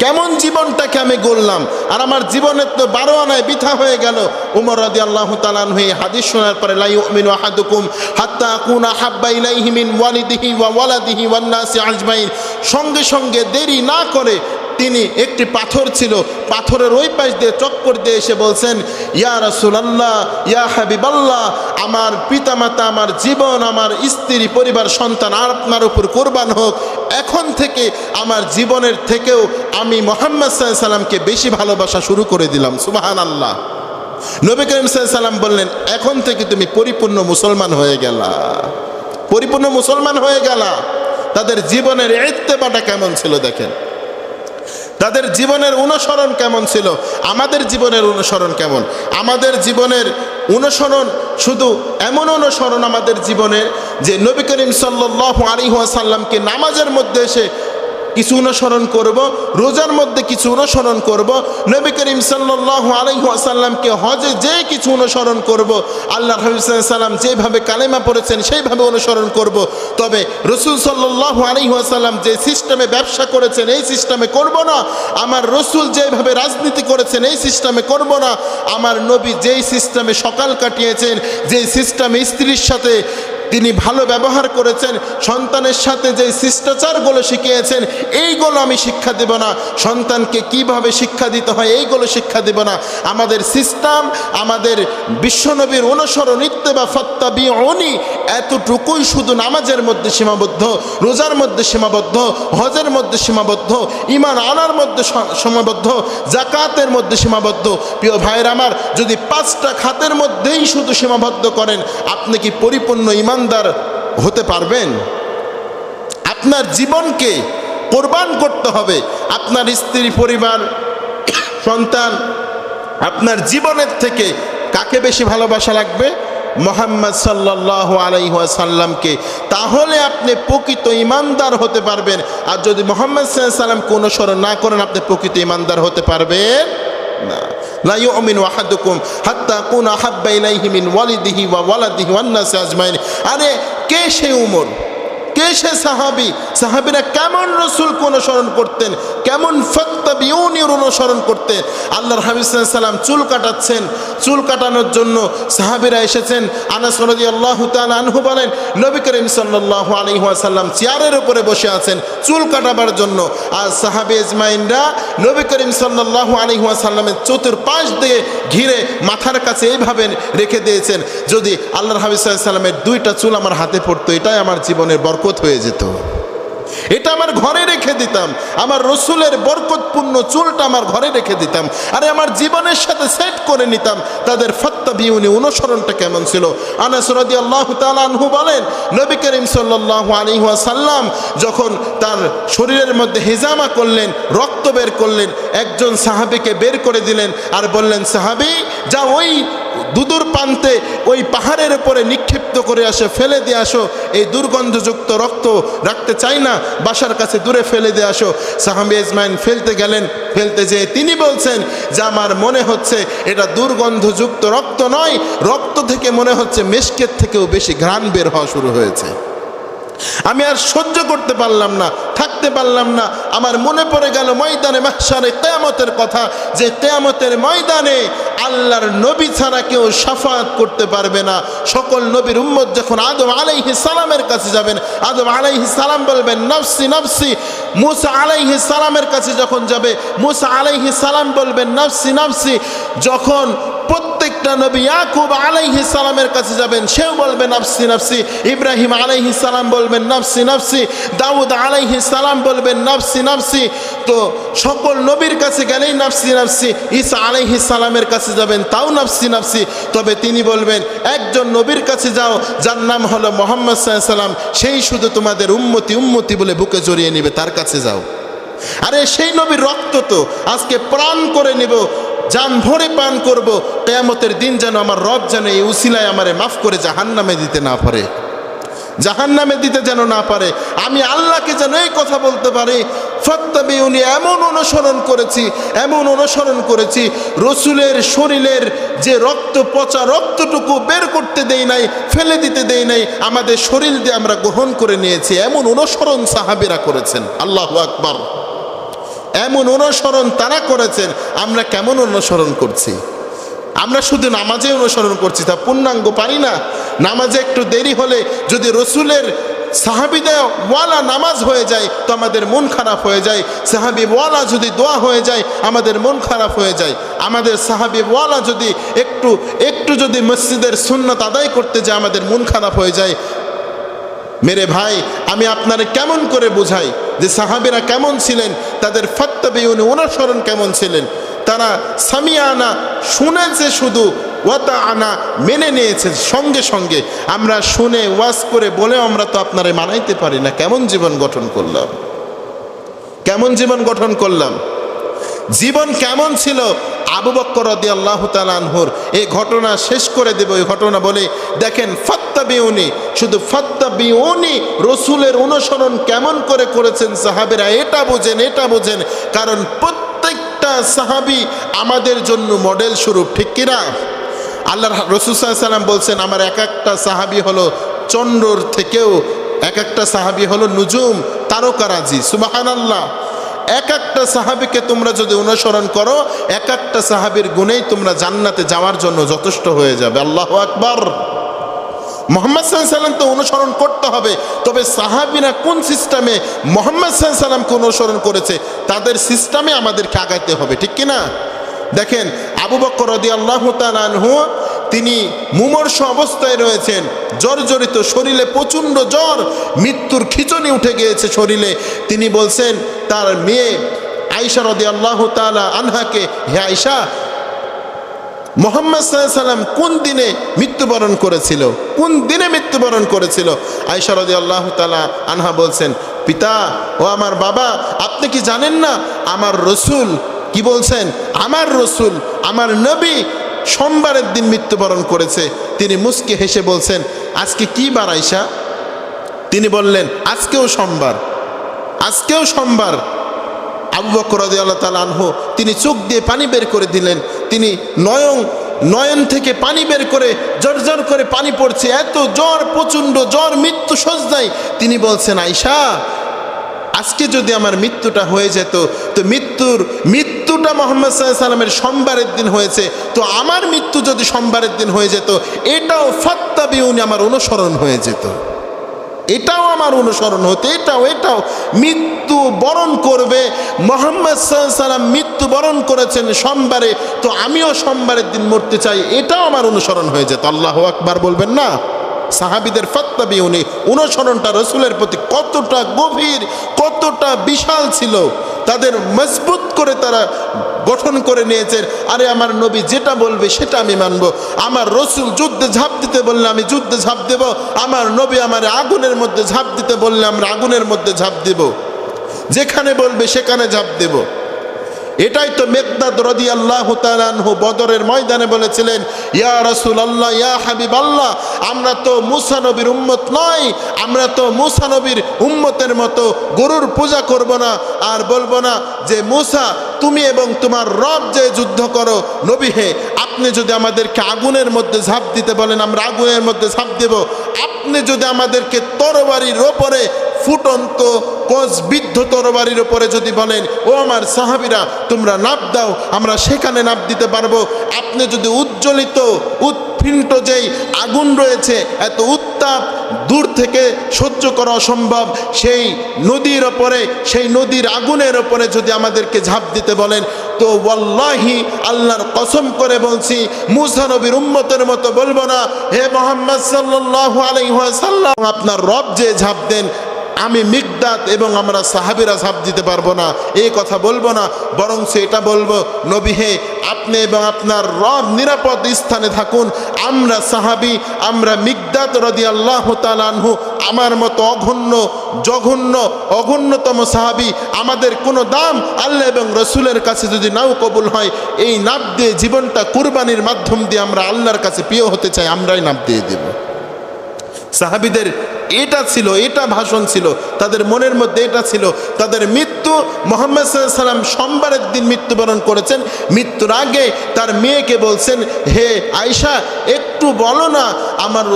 কেমন জীবনটাকে আমি গড়লাম, আর আমার জীবনের তো 12 আনায় বৃথা হয়ে গেল। ওমর রাদিয়াল্লাহু তাআলা আনহু এই হাদিস শোনার পরে, লা ইউমিনু আহাদুকুম হাত্তা আকুনা হাব্বা ইলাইহি মিন ওয়ালিদিহি ওয়া ওয়ালাদিহি ওয়ান নাসি আজমাইন। সঙ্গে সঙ্গে দেরি না করে তিনি, একটি পাথর ছিল, পাথরের ওই পাশ দিয়ে চক্কর দিয়ে এসে বলছেন, ইয়া রাসূলুল্লাহ, ইয়া হাবিবাল্লাহ, আমার পিতামাতা, আমার জীবন, আমার স্ত্রী পরিবার সন্তান আর আপনার উপর কুরবান হোক। এখন থেকে আমার জীবনের থেকেও আমি মুহাম্মদ সাল্লাল্লাহু আলাইহি ওয়াসাল্লামকে বেশি ভালোবাসা শুরু করে দিলাম। সুবহানাল্লাহ। নবী করিম সাল্লাল্লাহু আলাইহি সাল্লাম বললেন, এখন থেকে তুমি পরিপূর্ণ মুসলমান হয়ে গেলা, পরিপূর্ণ মুসলমান হয়ে গেলা। তাদের জীবনের ইত্তেবাটা কেমন ছিল দেখেন, তাদের জীবনের অনুসরণ কেমন ছিল, আমাদের জীবনের অনুসরণ কেমন। আমাদের জীবনের অনুসরণ শুধু এমন অনুসরণ আমাদের জীবনের যে নবী করিম সাল্লাল্লাহু আলাইহি ওয়াসাল্লামকে নামাজের মধ্যে এসে কিছু অনুসরণ করব, রোজার মধ্যে কিছু অনুসরণ করব, নবী করিম সাল্লাল্লাহু আলাইহি ওয়াসাল্লামকে হজে যে কিছু অনুসরণ করব, আল্লাহর হাবিব সাল্লাল্লাহু আলাইহি ওয়াসাল্লাম যেভাবে কালেমা পড়েছেন সেইভাবে অনুসরণ করব। তবে রাসূল সাল্লাল্লাহু আলাইহি ওয়াসাল্লাম যে সিস্টেমে ব্যবসা করেছেন এই সিস্টেমে করব না। আমার রাসূল যেভাবে রাজনীতি করেছেন এই সিস্টেমে করব না। আমার নবী যেই সিস্টেমে সকাল কাটিয়েছেন, যেই সিস্টেমে স্ত্রীর সাথে তিনি ভালো ব্যবহার করেছেন, সন্তানের সাথে যে শিষ্টাচারগুলো শিখিয়েছেন এইগুলো আমি শিক্ষা দেব না। সন্তানকে কিভাবে শিক্ষা দিতে হয় এইগুলো শিক্ষা দেব না। আমাদের সিস্টেম, আমাদের বিশ্বনবীর অনুসরণ ইত্তেবা ফাত্তাবিউনি এতটুকুই শুধু নামাজের মধ্যে সীমাবদ্ধ, রোজার মধ্যে সীমাবদ্ধ, হজের মধ্যে সীমাবদ্ধ, ঈমান আনার মধ্যে সীমাবদ্ধ, যাকাতের মধ্যে সীমাবদ্ধ। প্রিয় ভাইয়ের আমার, যদি 5টা খাতের মধ্যেই শুধু সীমাবদ্ধ করেন, আপনি কি পরিপূর্ণ ইমানদার হতে পারবেন? আপনার জীবনকে কোরবান করতে হবে। আপনার স্ত্রী, পরিবার, সন্তান, আপনার জীবনের থেকে কাকে বেশি ভালোবাসা লাগবে? মুহাম্মদ সাল্লাল্লাহু আলাইহি ওয়াসাল্লামকে। তাহলে আপনি প্রকৃত ইমানদার হতে পারবেন। আর যদি মুহাম্মদ সাল্লাল্লাহু আলাইহি ওয়াসাল্লামকে অনুসরণ না করেন, আপনি প্রকৃত ইমানদার হতে পারবেন না। লা ইউমিনু আহাদুকুম হাত্তা আকুনা আহাব্বা ইলাইহি মিন ওয়ালিদিহি ওয়া ওয়ালাদিহি ওয়ান নাসি আজমাইন। আরে কে সে উমর, কে সে সাহাবী? সাহাবীরা কেমন রাসূলকে অনুসরণ করতেন, কেমন ফাত্তাবিউনির অনুসরণ করতেন। আল্লাহর হাবিব সাল্লাল্লাহু আলাইহি ওয়াসাল্লাম চুল কাটাচ্ছেন, চুল কাটানোর জন্য সাহাবীরা এসেছেন। আনাস রাদিয়াল্লাহু তাআলা আনহু বলেন, নবী করিম সাল্লাল্লাহু আলাইহি ওয়াসাল্লাম চেয়ারের উপরে বসে আছেন চুল কাটাবার জন্য। আর সাহাবী আজমাইনরা নবী করিম সাল্লাল্লাহু আলাইহি ওয়াসাল্লামের চতুর্পাশ দিয়ে ঘিরে মাথার কাছে এইভাবে রেখে দিয়েছেন। যদি আল্লাহর হাবিব সাল্লাল্লাহু আলাইহি ওয়াসাল্লামের 2টা চুল আমার হাতে পড়তো, এটাই আমার জীবনের বরকত হয়ে যেত। এটা আমার ঘরে রেখে দিতাম, আমার রসুলের বরকতপূর্ণ চুলটা আমার ঘরে রেখে দিতাম, আরে আমার জীবনের সাথে সেট করে নিতাম। তাদের ফাত্তাবিউনি অনুসরণটা কেমন ছিল। আনাস রাদিয়াল্লাহু তাআলা আনহু বলেন, নবী করিম সাল্লাল্লাহু আলাইহি ওয়াসাল্লাম যখন তার শরীরের মধ্যে হিজামা করলেন, রক্ত বের করলেন, একজন সাহাবীকে বের করে দিলেন আর বললেন, সাহাবী যা ওই দুদুর প্রান্তে ওই পাহাড়ের উপরে নিক্ষিপ্ত করে আসো, ফেলে দিয়ে আসো, এই দুর্গন্ধযুক্ত রক্ত রাখতে চাই না, বাসার কাছে দূরে ফেলে দিয়ে আসো। সাহাবী আজমাইন ফেলতে গেলেন, ফেলতে যেয়ে তিনি বলছেন যে আমার মনে হচ্ছে এটা দুর্গন্ধযুক্ত রক্ত নয়, রক্ত থেকে মনে হচ্ছে মেশকের থেকেও বেশি ঘ্রাণ বের হওয়া শুরু হয়েছে। আমি আর সহ্য করতে পারলাম না, থাকতে পারলাম না। আমার মনে পড়ে গেল ময়দানে মাহশারে কিয়ামতের কথা, যে কিয়ামতের ময়দানে আল্লাহর নবী ছাড়া কেউ শাফাআত করতে পারবে না। সকল নবীর উম্মত যখন আদম আলাইহিস সালামের কাছে যাবেন, আদম আলাইহিস সালাম বলবেন নাফসি নাফসি। মুসা আলাইহিস সালামের কাছে যখন যাবে, মুসা আলাইহিস সালাম বলবেন নাফসি নাফসি। যখন প্রত্যেকটা নবী ইয়াকুব আলাইহিস সালামের কাছে যাবেন, সেও বলবে নাফসি নাফসি। ইব্রাহিম আলাইহিস সালাম বলবেন নাফসি নাফসি, দাউদ আলাইহিস সালাম বলবেন নাফসি নাফসি। তো সকল নবীর কাছে গেলেই নাফসি নাফসি। ঈসা আলাইহিস সালামের কাছে যাবেন, তাও নাফসি নাফসি। তবে তিনি বলবেন একজন নবীর কাছে যাও যার নাম হলো মুহাম্মদ সাল্লাল্লাহু আলাইহি ওয়াসাল্লাম, সেই শুধু তোমাদের উম্মতি উম্মতি বলে বুকে জড়িয়ে নেবে, তার কাছে যাও। আরে সেই নবীর রক্ত তো আজকে প্রাণ করে নেব, জান ভরে পান করব। কিয়ামতের দিন যেন আমার রব যেন এই উসিলায় আমারে মাফ করে জাহান্নামে দিতে না পারে, জাহান্নামে দিতে যেন না পারে। আমি আল্লাহকে যেন এই কথা বলতে পারি, ফাত্তাবিউনি, এমন অনুসরণ করেছি, এমন অনুসরণ করেছি, রসুলের শরীরের যে রক্ত, পচা রক্তটুকু বের করতে দেই নাই, ফেলে দিতে দেই নাই, আমাদের শরীর দিয়ে আমরা গ্রহণ করে নিয়েছি। এমন অনুসরণ সাহাবীরা করেছেন। আল্লাহু আকবার। এমন অনুসরণ তারা করেছেন। আমরা কেমন অনুসরণ করছি? আমরা শুধু নামাজে অনুসরণ করছি, তা পূর্ণাঙ্গ পারি না। নামাজে একটু দেরি হলে যদি রসুলের সাহাবীদের ওয়ালা নামাজ হয়ে যায় তো আমাদের মন খারাপ হয়ে যায়। সাহাবী ওয়ালা যদি দোয়া হয়ে যায় আমাদের মন খারাপ হয়ে যায়। আমাদের সাহাবী ওয়ালা যদি একটু যদি মসজিদের সুন্নাত আদায় করতে যায় আমাদের মন খারাপ হয়ে যায়। মেরে ভাই, আমি আপনারে কেমন করে বোঝাই যে সাহাবীরা কেমন ছিলেন, তাদের ফাত্তাবিউনি অনুসরণ কেমন ছিলেন। তারা সামিয়ানা শুনেছে শুধু, ওয়াতা আনা মেনে নিয়েছে সঙ্গে সঙ্গে। আমরা শুনে ওয়াজ করে বলেও আমরা তো আপনারে মানাইতে পারি না। কেমন জীবন গঠন করলাম, কেমন জীবন গঠন করলাম? জীবন কেমন ছিল আবু বকর রাদিয়াল্লাহু তাআলা আনহুর? এই ঘটনা শেষ করে দেব। এই ঘটনা বলে দেখেন, ফাত্তাবিউনি, শুধু ফাত্তাবিউনি, রসুলের অনুসরণ কেমন করে করেছেন সাহাবীরা, এটা বোঝেন, এটা বোঝেন। কারণ প্রত্যেকটা সাহাবী আমাদের জন্য মডেল স্বরূপ, ঠিক কিনা? আল্লাহর রাসূল সাল্লাল্লাহু আলাইহি ওয়াসাল্লাম বলছেন, আমার এক একটা সাহাবী হলো চন্দ্রর থেকেও, এক একটা সাহাবী হলো নুজুম, তারকারাজি। সুবহানাল্লাহ। এক একটা সাহাবীকে তোমরা যদি অনুসরণ করো, এক একটা সাহাবীর গুণেই তোমরা জান্নাতে যাওয়ার জন্য যথেষ্ট হয়ে যাবে। আল্লাহু আকবার। মুহাম্মদ সাল্লাল্লাহু আলাইহি ওয়াসাল্লাম তো অনুসরণ করতে হবে, তবে সাহাবীরা কোন সিস্টেমে মুহাম্মদ সাল্লাল্লাহু আলাইহি ওয়াসাল্লামকে অনুসরণ করেছে তাদের সিস্টেমে আমাদেরকে আগাইতে হবে, ঠিক কিনা? দেখেন, আবু বকর রাদিয়াল্লাহু তাআলা আনহু তিনি মুমূর্ষু অবস্থায় রয়েছেন, জর্জরিত শরীরে, প্রচণ্ড জ্বর, মৃত্যুর খিঁচুনি উঠে গিয়েছে শরীরে। তিনি বলছেন তার মেয়ে আয়েশা রাদিয়াল্লাহু তাআলা আনহাকে, হে আয়েশা, মুহাম্মদ সাল্লাল্লাহু আলাইহি ওয়াসাল্লাম কোন দিনে মৃত্যুবরণ করেছিল, কোন দিনে মৃত্যুবরণ করেছিল? আয়েশা রাদিয়াল্লাহু তাআলা আনহা বলছেন, পিতা ও আমার বাবা, আপনি কি জানেন না আমার রসুল কি বলছেন? আমার রসুল, আমার নবী সোমবারের দিন মৃত্যুবরণ করেছে। তিনি মুস্কি হেসে বলছেন, আজকে কি বার আয়েশা? তিনি বললেন, আজকেও সোমবার, আজকেও সোমবার। আবু বকর রাদিয়াল্লাহু তাআলা আনহু তিনি চোখ দিয়ে পানি বের করে দিলেন। তিনি নয়ন থেকে পানি বের করে জর্জর করে পানি পড়ছে, এত জ্বর, প্রচণ্ড জ্বর, মৃত্যু সজ্জায়। তিনি বলছেন, আয়েশা, আজকে যদি আমার মৃত্যুটা হয়ে যেত, তো মৃত্যুটা মুহাম্মদ সাল্লাল্লাহু আলাইহি ওয়াসাল্লামের সোমবারের দিন হয়েছে, তো আমার মৃত্যু যদি সোমবারের দিন হয়ে যেত, এটাও ফাত্তাবিউনি, আমার অনুসরণ হয়ে যেত, এটাও আমার অনুসরণ হতো। এটাও মৃত্যু বরণ করবে। মুহাম্মদ সাল্লাল্লাহু আলাইহি ওয়াসাল্লাম মৃত্যু বরণ করেছেন সোমবারে, তো আমিও সোমবারের দিন মরতে চাই, এটাও আমার অনুসরণ হয়ে যেত। আল্লাহু আকবার বলবেন না? সাহাবীদের ফাত্তাবিউনি অনুসরণটা রসুলের প্রতি কতটা গভীর, কতটা বিশাল ছিল, তাদের মজবুত করে তারা গঠন করে নিয়েছেন। আরে আমার নবী যেটা বলবে সেটা আমি মানব, আমার রসুল যুদ্ধে ঝাঁপ দিতে বললে আমি যুদ্ধে ঝাঁপ দেব, আমার নবী আমার আগুনের মধ্যে ঝাঁপ দিতে বললে আমরা আগুনের মধ্যে ঝাঁপ দেব, যেখানে বলবে সেখানে ঝাঁপ দেব। এটাই তো মিকদাদ রাদিয়াল্লাহু তাআলা আনহু বদরের ময়দানে বলেছিলেন, ইয়া রাসূলুল্লাহ, ইয়া হাবিবাল্লাহ, আমরা তো মুসা নবীর উম্মত নই, আমরা তো মুসা নবীর উম্মতের মতো গরুর পূজা করব না, আর বলবো না যে মুসা তুমি এবং তোমার রব যে যুদ্ধ করো। নবী হে, আপনি যদি আমাদেরকে আগুনের মধ্যে ঝাঁপ দিতে বলেন আমরা আগুনের মধ্যে ঝাঁপ দেব, আপনি যদি আমাদেরকে তরবারির ওপরে, ফুটন্ত কোষবিদ্ধ তরবারির উপরে যদি বলেন, ও আমার সাহাবীরা তোমরা নাপ দাও, আমরা সেখানে নাপ দিতে পারবো। আপনি যদি উজ্জ্বলিত উৎফিন্ত যেই আগুন রয়েছে, এত উত্তাপ দূর থেকে সহ্য করা অসম্ভব, সেই নদীর ওপরে, সেই নদীর আগুনের ওপরে যদি আমাদেরকে ঝাঁপ দিতে বলেন, তো ওয়াল্লাহি, আল্লাহর কসম করে বলছি, মুসা নবীর উম্মতের মতো বলবো না, হে মুহাম্মদ সাল্লাল্লাহু আলাইহি ওয়াসাল্লাম, আপনার রব যে ঝাঁপ দেন, আমি মিকদাদ এবং আমরা সাহাবীরা ঝাঁপ দিতে পারবো না, এই কথা বলবো না। বরং এটা বলবো, নবী হে, আপনি এবং আপনার রব নিরাপদ স্থানে থাকুন, আমরা সাহাবী, আমরা মিকদাদ রাদিয়াল্লাহু তাআলা আনহু, আমার মতো অগণ্যতম সাহাবী, আমাদের কোনো দাম আল্লাহ এবং রসুলের কাছে যদি নাও কবুল হয়, এই নাপ দিয়ে জীবনটা কুরবানির মাধ্যম দিয়ে আমরা আল্লাহর কাছে প্রিয় হতে চাই, আমরাই নাপ দিয়ে দেব। সাহাবীদের এটা ছিল, এটা ভাষণ ছিল, তাদের মনের মধ্যে এটা ছিল। তাদের মৃত্যু, মুহাম্মদ সাল্লাল্লাহু আলাইহি ওয়াসাল্লাম সোমবারের দিন মৃত্যুবরণ করেছেন। মৃত্যুর আগে তার মেয়েকে বলছেন, হে আয়েশা, একটু বলো না আমার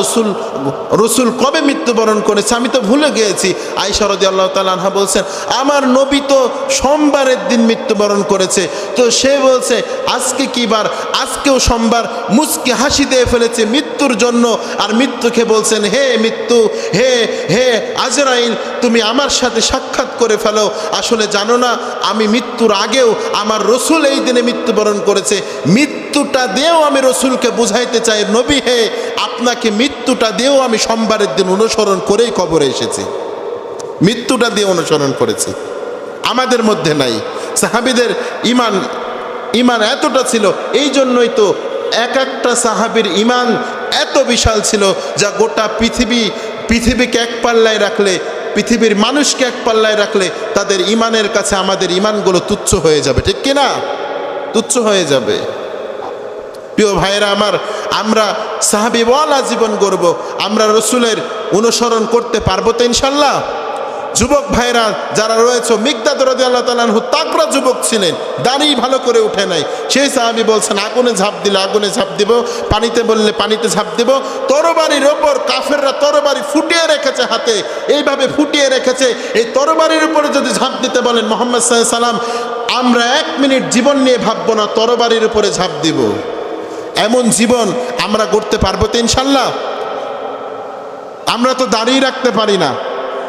রসুল কবে মৃত্যুবরণ করেছে, আমি তো ভুলে গিয়েছি। আয়েশা রাদিয়াল্লাহু তাআলা আনহা বলছেন, আমার নবী তো সোমবারের দিন মৃত্যুবরণ করেছে। তো সে বলছে, আজকে কি বার? আজকেও সোমবার। মুচকি হাসি দিয়ে ফেলেছে মৃত্যুর জন্য, আর মৃত্যুকে বলছেন, হে মৃত্যু, হে আজরাইল, তুমি আমার সাথে সাক্ষাৎ করে ফেলো। আসলে জানো না, আমি মৃত্যুর আগেও আমার রসুল এই দিনে মৃত্যুবরণ করেছে। মৃত্যুটা দিয়েও আমি রসুলকে বুঝাইতে চাই, নবী হে, আপনাকে মৃত্যুটা দিয়েও আমি সোমবারের দিন অনুসরণ করেই কবরে এসেছি, মৃত্যুটা দিয়ে অনুসরণ করেছি। আমাদের মধ্যে নাই। সাহাবীদের ঈমান ইমান এতটা ছিল। এই জন্যই তো এক একটা সাহাবীর ইমান এত বিশাল ছিল যা গোটা পৃথিবীকে এক পাল্লায় রাখলে, পৃথিবীর মানুষকে এক পাল্লায় রাখলে তাদের ইমানের কাছে আমাদের ইমানগুলো তুচ্ছ হয়ে যাবে, ঠিক কিনা? তুচ্ছ হয়ে যাবে। প্রিয় ভাইয়েরা আমার, আমরা সাহাবীওয়ালা জীবন গড়ব, আমরা রসুলের অনুসরণ করতে পারবো তো ইনশাল্লাহ? যুবক ভাইরা যারা রয়েছে, মিকদাদ রাদিয়াল্লাহু তাআলা আনহু তাগড়া যুবক ছিলেন, দাড়ি ভালো করে উঠে নাই। সেই সাহাবী বলছেন, আগুনে ঝাঁপ দিলে আগুনে ঝাঁপ দিব, পানিতে বললে পানিতে ঝাঁপ দিব। তরবারির ওপর কাফেররা তরবারি ফুটিয়ে রেখেছে হাতে, এইভাবে ফুটিয়ে রেখেছে। এই তরবারির উপরে যদি ঝাঁপ দিতে বলেন মুহাম্মদ সাল্লাল্লাহু আলাইহি সাল্লাম, আমরা 1 মিনিট জীবন নিয়ে ভাববো না, তরবারির উপরে ঝাঁপ দিব। এমন জীবন আমরা গড়তে পারবো তো ইনশাল্লাহ? আমরা তো দাঁড়িয়ে রাখতে পারি না,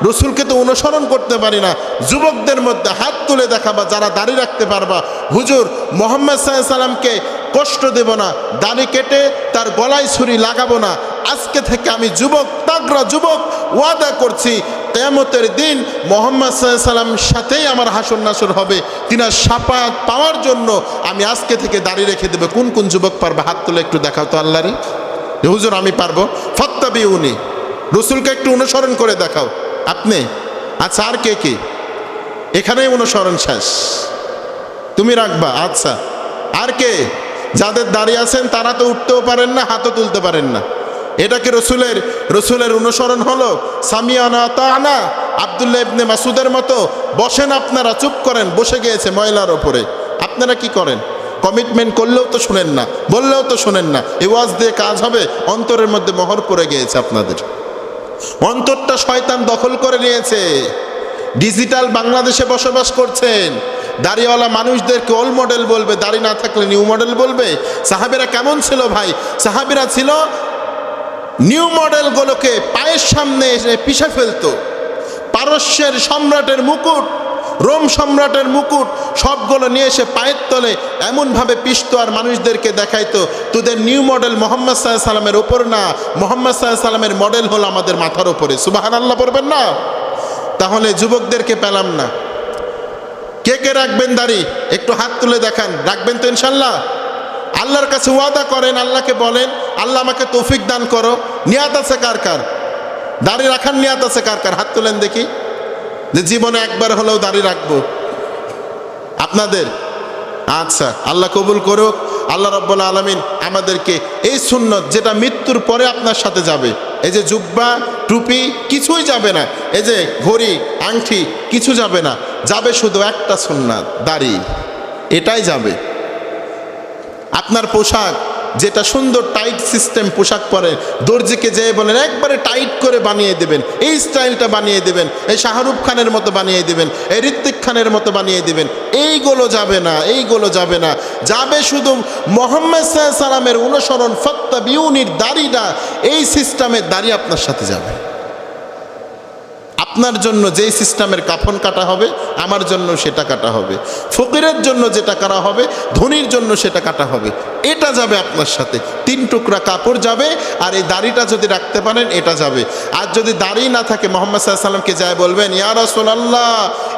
রসুলকে তো অনুসরণ করতে পারি না। যুবকদের মধ্যে হাত তুলে দেখাবা যারা দাড়ি রাখতে পারবা, হুজুর মুহাম্মদ সাল্লাল্লাহু আলাইহি সাল্লামকে কষ্ট দেব না, দাড়ি কেটে তার গলায় ছুরি লাগাবো না। আজকে থেকে আমি যুবক, তাগড়া যুবক, ওয়াদা করছি কিয়ামতের দিন মুহাম্মদ সাল্লাল্লাহু আলাইহি সাল্লামের সাথেই আমার হাসর নাসর হবে। তিনার শাফাআত পাওয়ার জন্য আমি আজকে থেকে দাড়ি রেখে দেব। কোন কোন যুবক পারবে? হাত তুলে একটু দেখাও তো আল্লাহরে। হুজুর আমি পারবো, ফাত্তাবিউনি, রসুলকে একটু অনুসরণ করে দেখাও। আপনি? আচ্ছা, আর কে কে? এখানেই অনুসরণ শেষ, তুমি রাখবা। আচ্ছা, আর কে? যাদের দাঁড়িয়ে আছেন তারা তো উঠতেও পারেন না, হাতও তুলতে পারেন না। এটা কি রসুলের অনুসরণ হলো? সামিয়ানা আতানা, আব্দুল্লাহ ইবনে মাসুদের মতো বসেন আপনারা, চুপ করেন, বসে গিয়েছে ময়লার ওপরে। আপনারা কি করেন? কমিটমেন্ট করলেও তো শুনেন না, বললেও তো শুনেন না। এই ওয়াজ দিয়ে কাজ হবে? অন্তরের মধ্যে মোহর পড়ে গিয়েছে আপনাদের, অন্তরটা শয়তান দখল করে নিয়েছে। ডিজিটাল বাংলাদেশে বসবাস করছেন, দাড়িওয়ালা মানুষদেরকে ওল্ড মডেল বলবে, দাড়ি না থাকলে নিউ মডেল বলবে। সাহাবীরা কেমন ছিল ভাই? সাহাবীরা ছিল নিউ মডেলগুলোকে পায়ের সামনে এসে পিষে ফেলতো। পারস্যের সম্রাটের মুকুট, রোম সম্রাটের মুকুট সবগুলো নিয়ে এসে পায়ের তলে এমনভাবে পিষতো আর মানুষদেরকে দেখাইতো, তোদের নিউ মডেল মুহাম্মদ সাল্লাল্লাহু আলাইহি সাল্লামের ওপর না, মুহাম্মদ সাল্লাল্লাহু আলাইহি সাল্লামের মডেল হলো আমাদের মাথার ওপরে। সুবহানাল্লাহ পড়বেন না? তাহলে যুবকদেরকে পেলাম না। কে কে রাখবেন দাড়ি? একটু হাত তুলে দেখান। রাখবেন তো ইনশাল্লাহ? আল্লাহর কাছে ওয়াদা করেন, আল্লাহকে বলেন, আল্লাহ আমাকে তৌফিক দান করো। নিয়াত আছে কার কার? দাড়ি রাখার নিয়াত আছে কার কার? হাত তুলেন দেখি, যে জীবনে একবার হলেও দাড়ি রাখবো আপনাদের। আচ্ছা, আল্লাহ কবুল করুক। আল্লাহ রাব্বুল আলামিন আমাদেরকে এই সুন্নত, যেটা মৃত্যুর পরে আপনার সাথে যাবে, এই যে জুব্বা টুপি কিছুই যাবে না, এই যে ঘড়ি আংটি কিছু যাবে না, যাবে শুধু একটা সুন্নাত, দাড়ি, এটাই যাবে। আপনার পোশাক, যেটা সুন্দর টাইট সিস্টেম পোশাক পরে, দর্জিকে যেয়ে বলেন একবারে টাইট করে বানিয়ে দেবেন, এই স্টাইলটা বানিয়ে দেবেন, এই শাহরুখ খানের মতো বানিয়ে দেবেন, এই ঋত্বিক খানের মতো বানিয়ে দেবেন, এইগুলো যাবে না, এইগুলো যাবে না। যাবে শুধু মুহাম্মদ সাল্লাল্লাহু আলাইহি সাল্লামের অনুসরণ, ফাত্তাবিউনির দাড়িটা, এই সিস্টেমের দাড়ি আপনার সাথে যাবে। আপনার জন্য যেই সিস্টেমের কাফন কাটা হবে, আমার জন্য সেটা কাটা হবে। ফকিরের জন্য যেটা করা হবে, ধনীর জন্য সেটা কাটা হবে। এটা যাবে আপনার সাথে, 3 টুকরা কাপড় যাবে। আর এই দাড়িটা যদি রাখতে পারেন, এটা যাবে। আর যদি দাড়ি না থাকে, মুহাম্মদ সাল্লাল্লাহু আলাইহি সাল্লামকে যায় বলবেন, ইয়া রাসূলুল্লাহ,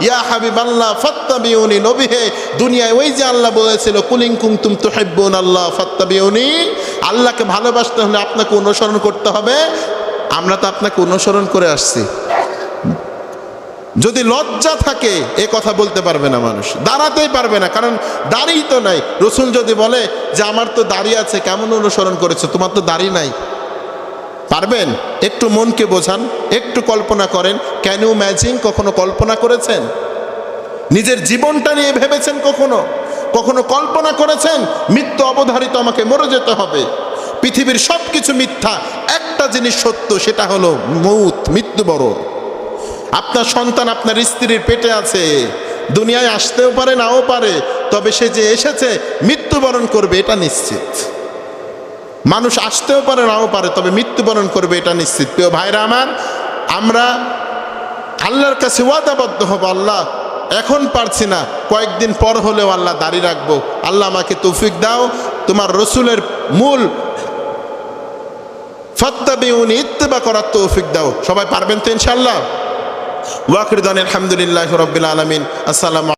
ইয়া হাবিবাল্লাহ, ফাত্তাবিউনি। নবী হে, দুনিয়ায় ওই যে আল্লাহ বলেছিল, কুলিং কুনতুম তুহিব্বুনাল্লাহ ফাত্তাবিউনি, আল্লাহকে ভালোবাসতে হলে আপনাকে অনুসরণ করতে হবে। আমরা তো আপনাকে অনুসরণ করে আসছি। যদি লজ্জা থাকে, এ কথা বলতে পারবে না মানুষ, দাঁড়াতেই পারবে না, কারণ দাড়ি তো নাই। রসুল যদি বলে যে আমার তো দাড়ি আছে, কেমন অনুসরণ করেছো, তোমার তো দাড়ি নাই, পারবেন? একটু মনকে বোঝান, একটু কল্পনা করেন। Can you imagine? কখনো কল্পনা করেছেন? নিজের জীবনটা নিয়ে ভেবেছেন? কখনো কল্পনা করেছেন মৃত্যু অবধারিত, আমাকে মরে যেতে হবে, পৃথিবীর সব কিছু মিথ্যা, একটা জিনিস সত্য, সেটা হলো মৌত, মৃত্যুবরণ। আপনার সন্তান আপনার স্ত্রীর পেটে আছে, দুনিয়ায় আসতেও পারে, নাও পারে, তবে সে যে এসেছে মৃত্যুবরণ করবে, এটা নিশ্চিত। মানুষ আসতেও পারে, নাও পারে, তবে মৃত্যুবরণ করবে, এটা নিশ্চিত। প্রিয় ভাইরা আমার, আমরা আল্লাহর কাছে ওয়াদাবদ্ধ হব, আল্লাহ এখন পারছি না, কয়েকদিন পর হলেও আল্লাহ দাড়ি রাখবো। আল্লাহ আমাকে তৌফিক দাও, তোমার রসুলের মূল ফাত্তাবিউনি ইত্তিবা করার তৌফিক দাও। সবাই পারবেন তো ইনশাআল্লাহ? ওয়া আখিরু দাওয়ানা আলহামদুলিল্লাহি রাব্বিল আলামিন। আসসালামু